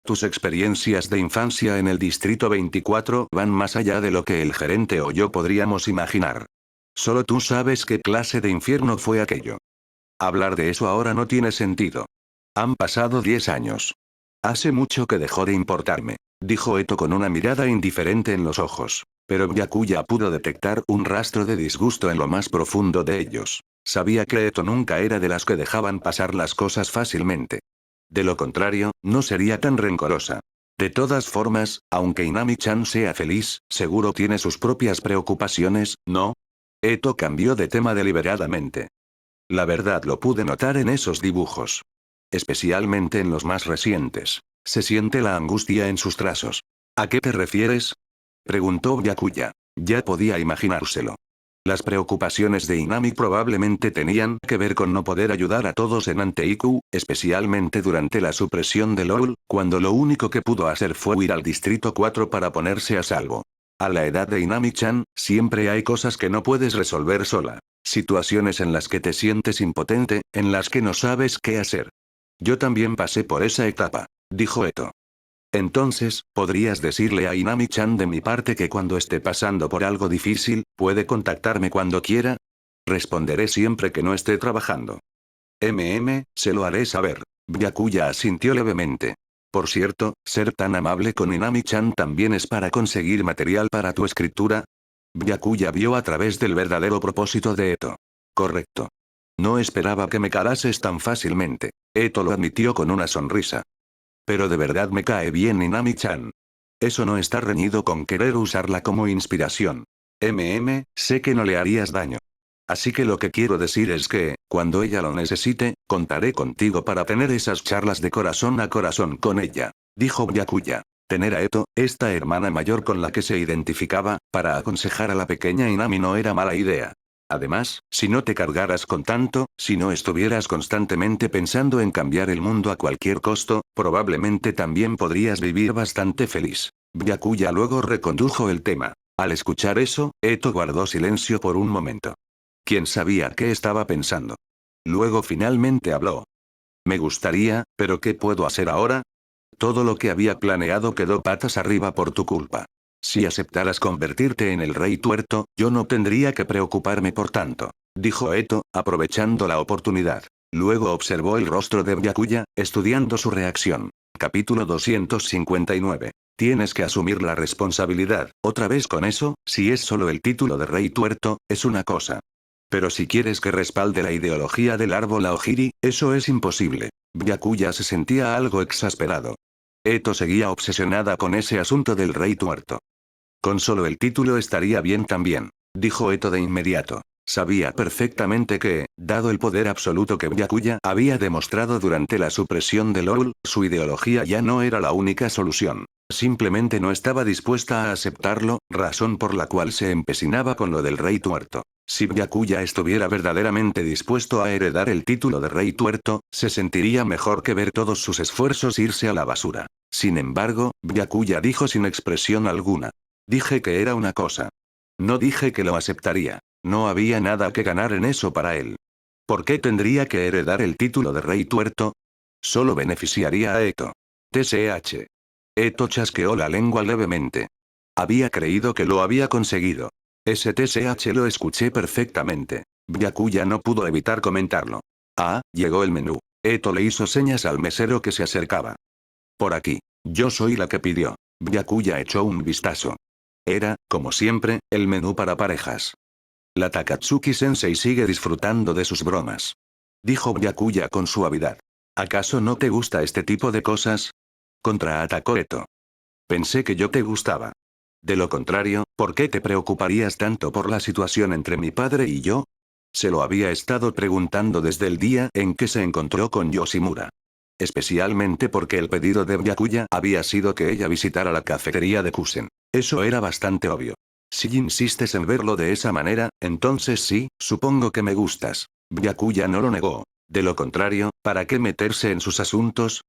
Tus experiencias de infancia en el Distrito 24 van más allá de lo que el gerente o yo podríamos imaginar. Solo tú sabes qué clase de infierno fue aquello. Hablar de eso ahora no tiene sentido. Han pasado 10 años. Hace mucho que dejó de importarme, dijo Eto con una mirada indiferente en los ojos. Pero Byakuya pudo detectar un rastro de disgusto en lo más profundo de ellos. Sabía que Eto nunca era de las que dejaban pasar las cosas fácilmente. De lo contrario, no sería tan rencorosa. De todas formas, aunque Inami-chan sea feliz, seguro tiene sus propias preocupaciones, ¿no? Eto cambió de tema deliberadamente. La verdad lo pude notar en esos dibujos. Especialmente en los más recientes. Se siente la angustia en sus trazos. ¿A qué te refieres? Preguntó Byakuya. Ya podía imaginárselo. Las preocupaciones de Inami probablemente tenían que ver con no poder ayudar a todos en Anteiku, especialmente durante la supresión de LOL, cuando lo único que pudo hacer fue huir al Distrito 4 para ponerse a salvo. A la edad de Inami-chan, siempre hay cosas que no puedes resolver sola. Situaciones en las que te sientes impotente, en las que no sabes qué hacer. Yo también pasé por esa etapa, dijo Eto. Entonces, ¿podrías decirle a Inami-chan de mi parte que cuando esté pasando por algo difícil, puede contactarme cuando quiera? Responderé siempre que no esté trabajando. Se lo haré saber. Byakuya asintió levemente. Por cierto, ser tan amable con Inami-chan también es para conseguir material para tu escritura. Byakuya vio a través del verdadero propósito de Eto. Correcto. No esperaba que me calases tan fácilmente. Eto lo admitió con una sonrisa. Pero de verdad me cae bien Inami-chan. Eso no está reñido con querer usarla como inspiración. Sé que no le harías daño. Así que lo que quiero decir es que, cuando ella lo necesite, contaré contigo para tener esas charlas de corazón a corazón con ella, dijo Byakuya. Tener a Eto, esta hermana mayor con la que se identificaba, para aconsejar a la pequeña Inami no era mala idea. Además, si no te cargaras con tanto, si no estuvieras constantemente pensando en cambiar el mundo a cualquier costo, probablemente también podrías vivir bastante feliz. Byakuya luego recondujo el tema. Al escuchar eso, Eto guardó silencio por un momento. ¿Quién sabía qué estaba pensando? Luego finalmente habló. Me gustaría, pero ¿qué puedo hacer ahora? Todo lo que había planeado quedó patas arriba por tu culpa. Si aceptaras convertirte en el rey tuerto, yo no tendría que preocuparme por tanto, dijo Eto, aprovechando la oportunidad. Luego observó el rostro de Byakuya, estudiando su reacción. Capítulo 259. Tienes que asumir la responsabilidad. Otra vez con eso, si es solo el título de rey tuerto, es una cosa. Pero si quieres que respalde la ideología del árbol Aogiri, eso es imposible. Byakuya se sentía algo exasperado. Eto seguía obsesionada con ese asunto del rey tuerto. Con solo el título estaría bien también, dijo Eto de inmediato. Sabía perfectamente que, dado el poder absoluto que Byakuya había demostrado durante la supresión de LOL, su ideología ya no era la única solución. Simplemente no estaba dispuesta a aceptarlo, razón por la cual se empecinaba con lo del rey tuerto. Si Byakuya estuviera verdaderamente dispuesto a heredar el título de rey tuerto, se sentiría mejor que ver todos sus esfuerzos irse a la basura. Sin embargo, Byakuya dijo sin expresión alguna. Dije que era una cosa. No dije que lo aceptaría. No había nada que ganar en eso para él. ¿Por qué tendría que heredar el título de rey tuerto? Solo beneficiaría a Eto. TSH. Eto chasqueó la lengua levemente. Había creído que lo había conseguido. Ese TSH lo escuché perfectamente. Byakuya no pudo evitar comentarlo. Ah, llegó el menú. Eto le hizo señas al mesero que se acercaba. Por aquí. Yo soy la que pidió. Byakuya echó un vistazo. Era, como siempre, el menú para parejas. La Takatsuki-sensei sigue disfrutando de sus bromas. Dijo Byakuya con suavidad. ¿Acaso no te gusta este tipo de cosas? Contraatacó Eto. Pensé que yo te gustaba. De lo contrario, ¿por qué te preocuparías tanto por la situación entre mi padre y yo? Se lo había estado preguntando desde el día en que se encontró con Yoshimura. Especialmente porque el pedido de Byakuya había sido que ella visitara la cafetería de Kusen. Eso era bastante obvio. Si insistes en verlo de esa manera, entonces sí, supongo que me gustas. Byakuya no lo negó. De lo contrario, ¿para qué meterse en sus asuntos?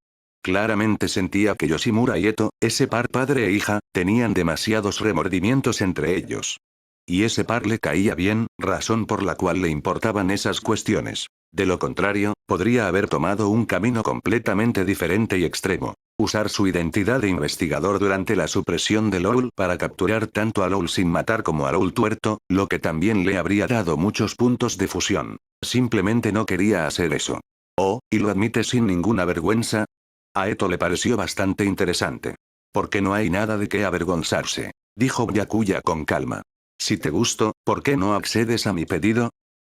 Claramente sentía que Yoshimura y Eto, ese par padre e hija, tenían demasiados remordimientos entre ellos. Y ese par le caía bien, razón por la cual le importaban esas cuestiones. De lo contrario, podría haber tomado un camino completamente diferente y extremo. Usar su identidad de investigador durante la supresión de Loul para capturar tanto a Loul sin matar como a Loul tuerto, lo que también le habría dado muchos puntos de fusión. Simplemente no quería hacer eso. Oh, ¿y lo admite sin ninguna vergüenza? A Eto le pareció bastante interesante. Porque no hay nada de qué avergonzarse. Dijo Byakuya con calma. Si te gusto, ¿por qué no accedes a mi pedido?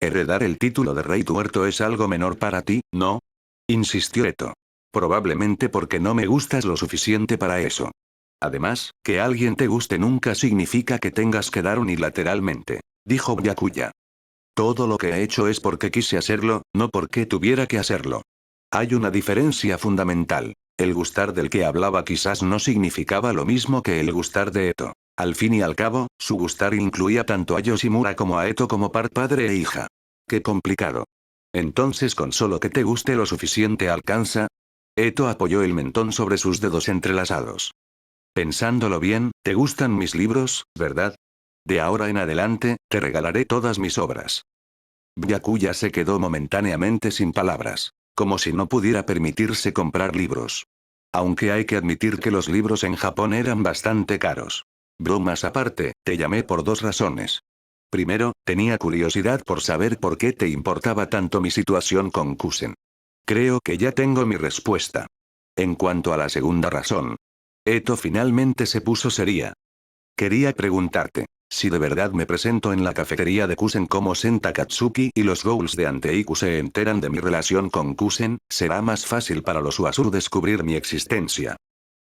Heredar el título de rey tuerto es algo menor para ti, ¿no? Insistió Eto. Probablemente porque no me gustas lo suficiente para eso. Además, que alguien te guste nunca significa que tengas que dar unilateralmente. Dijo Byakuya. Todo lo que he hecho es porque quise hacerlo, no porque tuviera que hacerlo. Hay una diferencia fundamental. El gustar del que hablaba quizás no significaba lo mismo que el gustar de Eto. Al fin y al cabo, su gustar incluía tanto a Yoshimura como a Eto como par padre e hija. Qué complicado. Entonces con solo que te guste lo suficiente alcanza. Eto apoyó el mentón sobre sus dedos entrelazados. Pensándolo bien, ¿te gustan mis libros, verdad? De ahora en adelante, te regalaré todas mis obras. Byakuya se quedó momentáneamente sin palabras. Como si no pudiera permitirse comprar libros. Aunque hay que admitir que los libros en Japón eran bastante caros. Bromas aparte, te llamé por dos razones. Primero, tenía curiosidad por saber por qué te importaba tanto mi situación con Kusen. Creo que ya tengo mi respuesta. En cuanto a la segunda razón. Eto finalmente se puso seria. Quería preguntarte, si de verdad me presento en la cafetería de Kusen como Sen Takatsuki y los Ghouls de Anteiku se enteran de mi relación con Kusen, será más fácil para los Uasur descubrir mi existencia.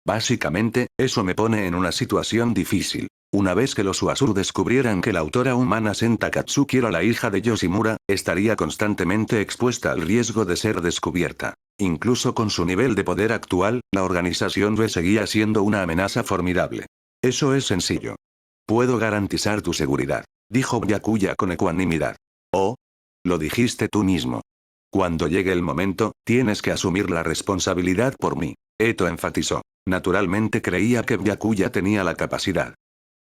Básicamente, eso me pone en una situación difícil. Una vez que los Uasur descubrieran que la autora humana Sen Takatsuki era la hija de Yoshimura, estaría constantemente expuesta al riesgo de ser descubierta. Incluso con su nivel de poder actual, la organización B seguía siendo una amenaza formidable. Eso es sencillo. Puedo garantizar tu seguridad, dijo Byakuya con ecuanimidad. Oh, lo dijiste tú mismo. Cuando llegue el momento, tienes que asumir la responsabilidad por mí. Eto enfatizó. Naturalmente creía que Byakuya tenía la capacidad.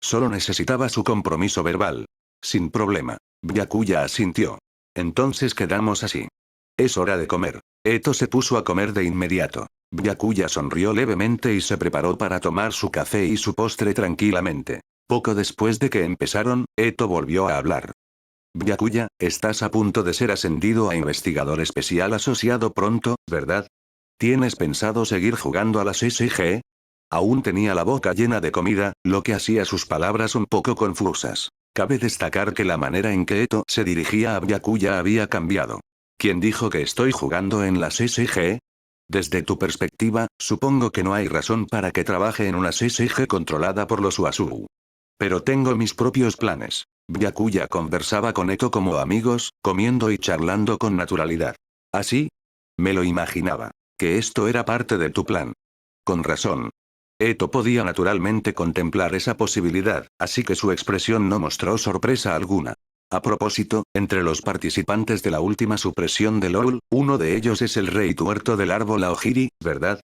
Solo necesitaba su compromiso verbal. Sin problema. Byakuya asintió. Entonces quedamos así. Es hora de comer. Eto se puso a comer de inmediato. Byakuya sonrió levemente y se preparó para tomar su café y su postre tranquilamente. Poco después de que empezaron, Eto volvió a hablar. Byakuya, estás a punto de ser ascendido a investigador especial asociado pronto, ¿verdad? ¿Tienes pensado seguir jugando a las SG? Aún tenía la boca llena de comida, lo que hacía sus palabras un poco confusas. Cabe destacar que la manera en que Eto se dirigía a Byakuya había cambiado. ¿Quién dijo que estoy jugando en las SG? Desde tu perspectiva, supongo que no hay razón para que trabaje en una SG controlada por los Uasuru. Pero tengo mis propios planes. Byakuya conversaba con Eto como amigos, comiendo y charlando con naturalidad. ¿Así? Me lo imaginaba. Que esto era parte de tu plan. Con razón. Eto podía naturalmente contemplar esa posibilidad, así que su expresión no mostró sorpresa alguna. A propósito, entre los participantes de la última supresión de LOL, uno de ellos es el rey tuerto del árbol Aogiri, ¿verdad?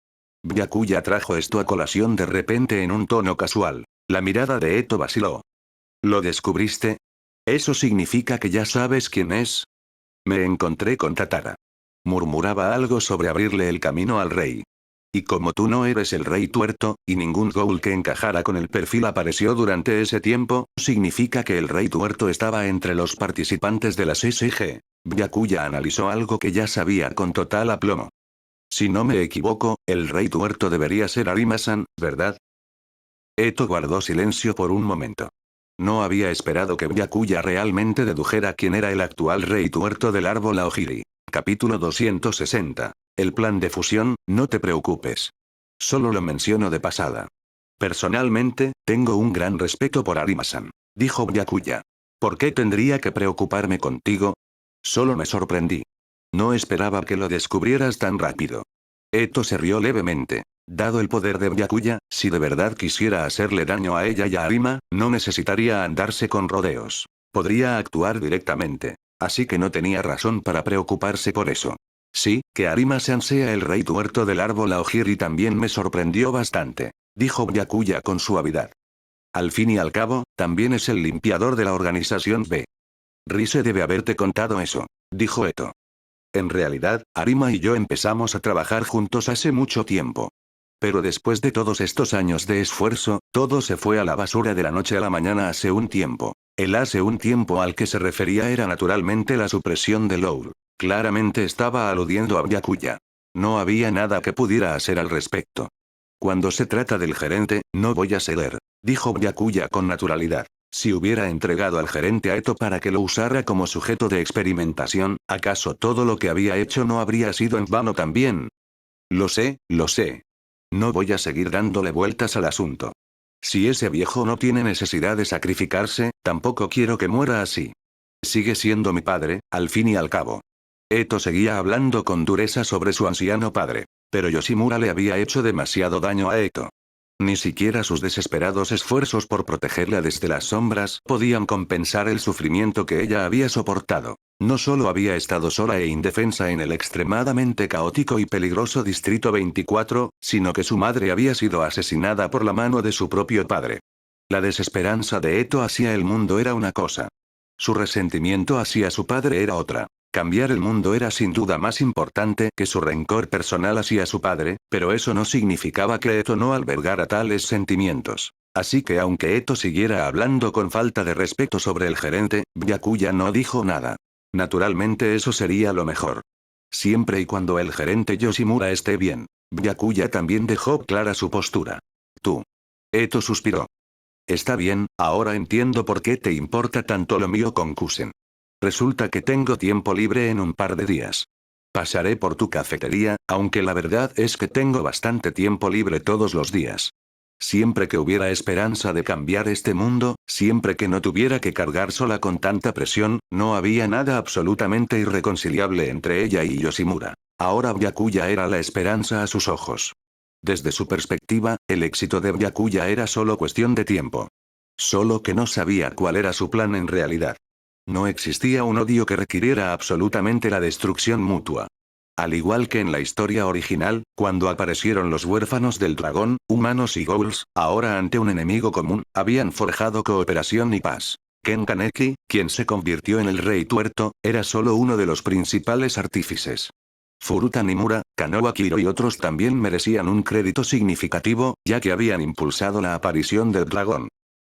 Byakuya trajo esto a colación de repente en un tono casual. La mirada de Eto vaciló. ¿Lo descubriste? ¿Eso significa que ya sabes quién es? Me encontré con Tatara. Murmuraba algo sobre abrirle el camino al rey. Y como tú no eres el rey tuerto, y ningún ghoul que encajara con el perfil apareció durante ese tiempo, significa que el rey tuerto estaba entre los participantes de las SG. Byakuya analizó algo que ya sabía con total aplomo. Si no me equivoco, el rey tuerto debería ser Arima-san, ¿verdad? Eto guardó silencio por un momento. No había esperado que Byakuya realmente dedujera quién era el actual rey tuerto del árbol Aogiri. Capítulo 260. El plan de fusión, no te preocupes. Solo lo menciono de pasada. Personalmente, tengo un gran respeto por Arima-san, dijo Byakuya. ¿Por qué tendría que preocuparme contigo? Solo me sorprendí. No esperaba que lo descubrieras tan rápido. Eto se rió levemente. Dado el poder de Byakuya, si de verdad quisiera hacerle daño a ella y a Arima, no necesitaría andarse con rodeos. Podría actuar directamente. Así que no tenía razón para preocuparse por eso. Sí, que Arima-san sea el rey tuerto del árbol Aogiri también me sorprendió bastante, dijo Byakuya con suavidad. Al fin y al cabo, también es el limpiador de la organización B. Rise debe haberte contado eso, dijo Eto. En realidad, Arima y yo empezamos a trabajar juntos hace mucho tiempo. Pero después de todos estos años de esfuerzo, todo se fue a la basura de la noche a la mañana hace un tiempo. El hace un tiempo al que se refería era naturalmente la supresión de Loul. Claramente estaba aludiendo a Byakuya. No había nada que pudiera hacer al respecto. Cuando se trata del gerente, no voy a ceder, dijo Byakuya con naturalidad. Si hubiera entregado al gerente a Eto para que lo usara como sujeto de experimentación, ¿acaso todo lo que había hecho no habría sido en vano también? Lo sé, lo sé. No voy a seguir dándole vueltas al asunto. Si ese viejo no tiene necesidad de sacrificarse, tampoco quiero que muera así. Sigue siendo mi padre, al fin y al cabo. Eto seguía hablando con dureza sobre su anciano padre. Pero Yoshimura le había hecho demasiado daño a Eto. Ni siquiera sus desesperados esfuerzos por protegerla desde las sombras podían compensar el sufrimiento que ella había soportado. No solo había estado sola e indefensa en el extremadamente caótico y peligroso Distrito 24, sino que su madre había sido asesinada por la mano de su propio padre. La desesperanza de Eto hacia el mundo era una cosa. Su resentimiento hacia su padre era otra. Cambiar el mundo era sin duda más importante que su rencor personal hacia su padre, pero eso no significaba que Eto no albergara tales sentimientos. Así que aunque Eto siguiera hablando con falta de respeto sobre el gerente, Byakuya no dijo nada. Naturalmente eso sería lo mejor. Siempre y cuando el gerente Yoshimura esté bien. Byakuya también dejó clara su postura. Tú. Eto suspiró. Está bien, ahora entiendo por qué te importa tanto lo mío con Kusen. Resulta que tengo tiempo libre en un par de días. Pasaré por tu cafetería, aunque la verdad es que tengo bastante tiempo libre todos los días. Siempre que hubiera esperanza de cambiar este mundo, siempre que no tuviera que cargar sola con tanta presión, no había nada absolutamente irreconciliable entre ella y Yoshimura. Ahora Byakuya era la esperanza a sus ojos. Desde su perspectiva, el éxito de Byakuya era solo cuestión de tiempo. Solo que no sabía cuál era su plan en realidad. No existía un odio que requiriera absolutamente la destrucción mutua. Al igual que en la historia original, cuando aparecieron los huérfanos del dragón, humanos y ghouls, ahora ante un enemigo común, habían forjado cooperación y paz. Ken Kaneki, quien se convirtió en el rey tuerto, era solo uno de los principales artífices. Furuta Nimura, Kanoa Kiro y otros también merecían un crédito significativo, ya que habían impulsado la aparición del dragón.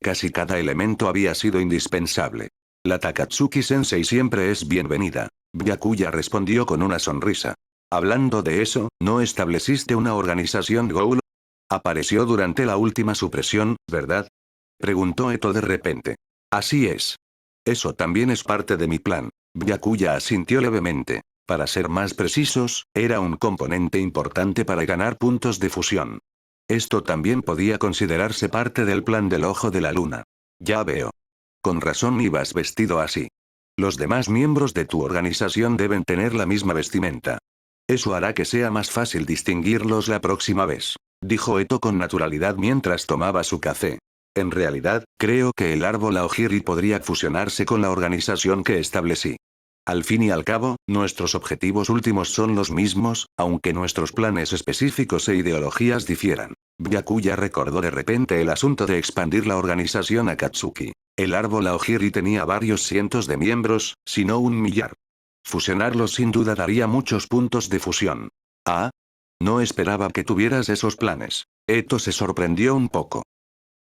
Casi cada elemento había sido indispensable. La Takatsuki-sensei siempre es bienvenida. Byakuya respondió con una sonrisa. Hablando de eso, ¿no estableciste una organización Ghoul? Apareció durante la última supresión, ¿verdad? Preguntó Eto de repente. Así es. Eso también es parte de mi plan. Byakuya asintió levemente. Para ser más precisos, era un componente importante para ganar puntos de fusión. Esto también podía considerarse parte del plan del ojo de la luna. Ya veo. Con razón ibas vestido así. Los demás miembros de tu organización deben tener la misma vestimenta. Eso hará que sea más fácil distinguirlos la próxima vez, dijo Eto con naturalidad mientras tomaba su café. En realidad, creo que el árbol Aogiri podría fusionarse con la organización que establecí. Al fin y al cabo, nuestros objetivos últimos son los mismos, aunque nuestros planes específicos e ideologías difieran. Byakuya recordó de repente el asunto de expandir la organización Akatsuki. El árbol Aogiri tenía varios cientos de miembros, si no un millar. Fusionarlos sin duda daría muchos puntos de fusión. Ah, no esperaba que tuvieras esos planes. Eto se sorprendió un poco.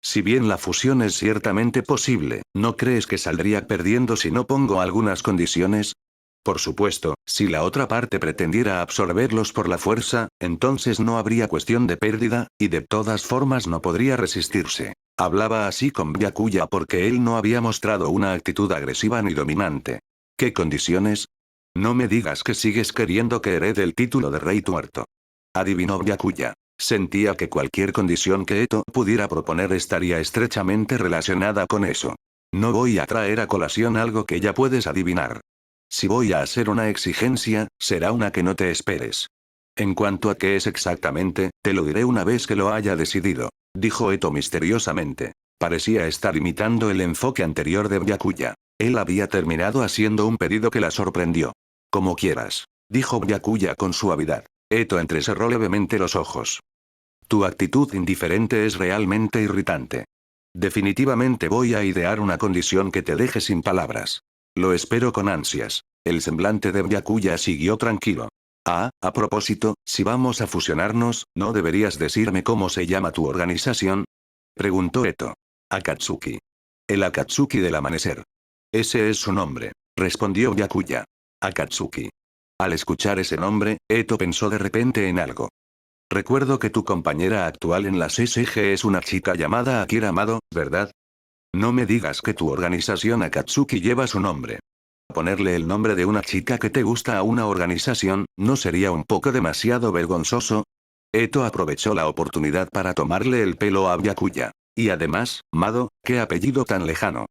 Si bien la fusión es ciertamente posible, ¿no crees que saldría perdiendo si no pongo algunas condiciones? Por supuesto, si la otra parte pretendiera absorberlos por la fuerza, entonces no habría cuestión de pérdida, y de todas formas no podría resistirse. Hablaba así con Byakuya porque él no había mostrado una actitud agresiva ni dominante. ¿Qué condiciones? No me digas que sigues queriendo que herede el título de rey tuerto. Adivinó Byakuya. Sentía que cualquier condición que Eto pudiera proponer estaría estrechamente relacionada con eso. No voy a traer a colación algo que ya puedes adivinar. Si voy a hacer una exigencia, será una que no te esperes. En cuanto a qué es exactamente, te lo diré una vez que lo haya decidido, dijo Eto misteriosamente. Parecía estar imitando el enfoque anterior de Byakuya. Él había terminado haciendo un pedido que la sorprendió. Como quieras, dijo Byakuya con suavidad. Eto entrecerró levemente los ojos. Tu actitud indiferente es realmente irritante. Definitivamente voy a idear una condición que te deje sin palabras. Lo espero con ansias. El semblante de Byakuya siguió tranquilo. Ah, a propósito, si vamos a fusionarnos, ¿no deberías decirme cómo se llama tu organización? Preguntó Eto. Akatsuki. El Akatsuki del amanecer. Ese es su nombre, respondió Byakuya. Akatsuki. Al escuchar ese nombre, Eto pensó de repente en algo. Recuerdo que tu compañera actual en la SSG es una chica llamada Akira Amado, ¿verdad? No me digas que tu organización Akatsuki lleva su nombre. Ponerle el nombre de una chica que te gusta a una organización, ¿no sería un poco demasiado vergonzoso? Eto aprovechó la oportunidad para tomarle el pelo a Byakuya. Y además, Mado, qué apellido tan lejano.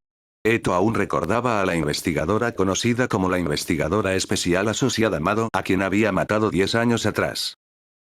Eto aún recordaba a la investigadora conocida como la investigadora especial asociada Mado, a quien había matado 10 años atrás.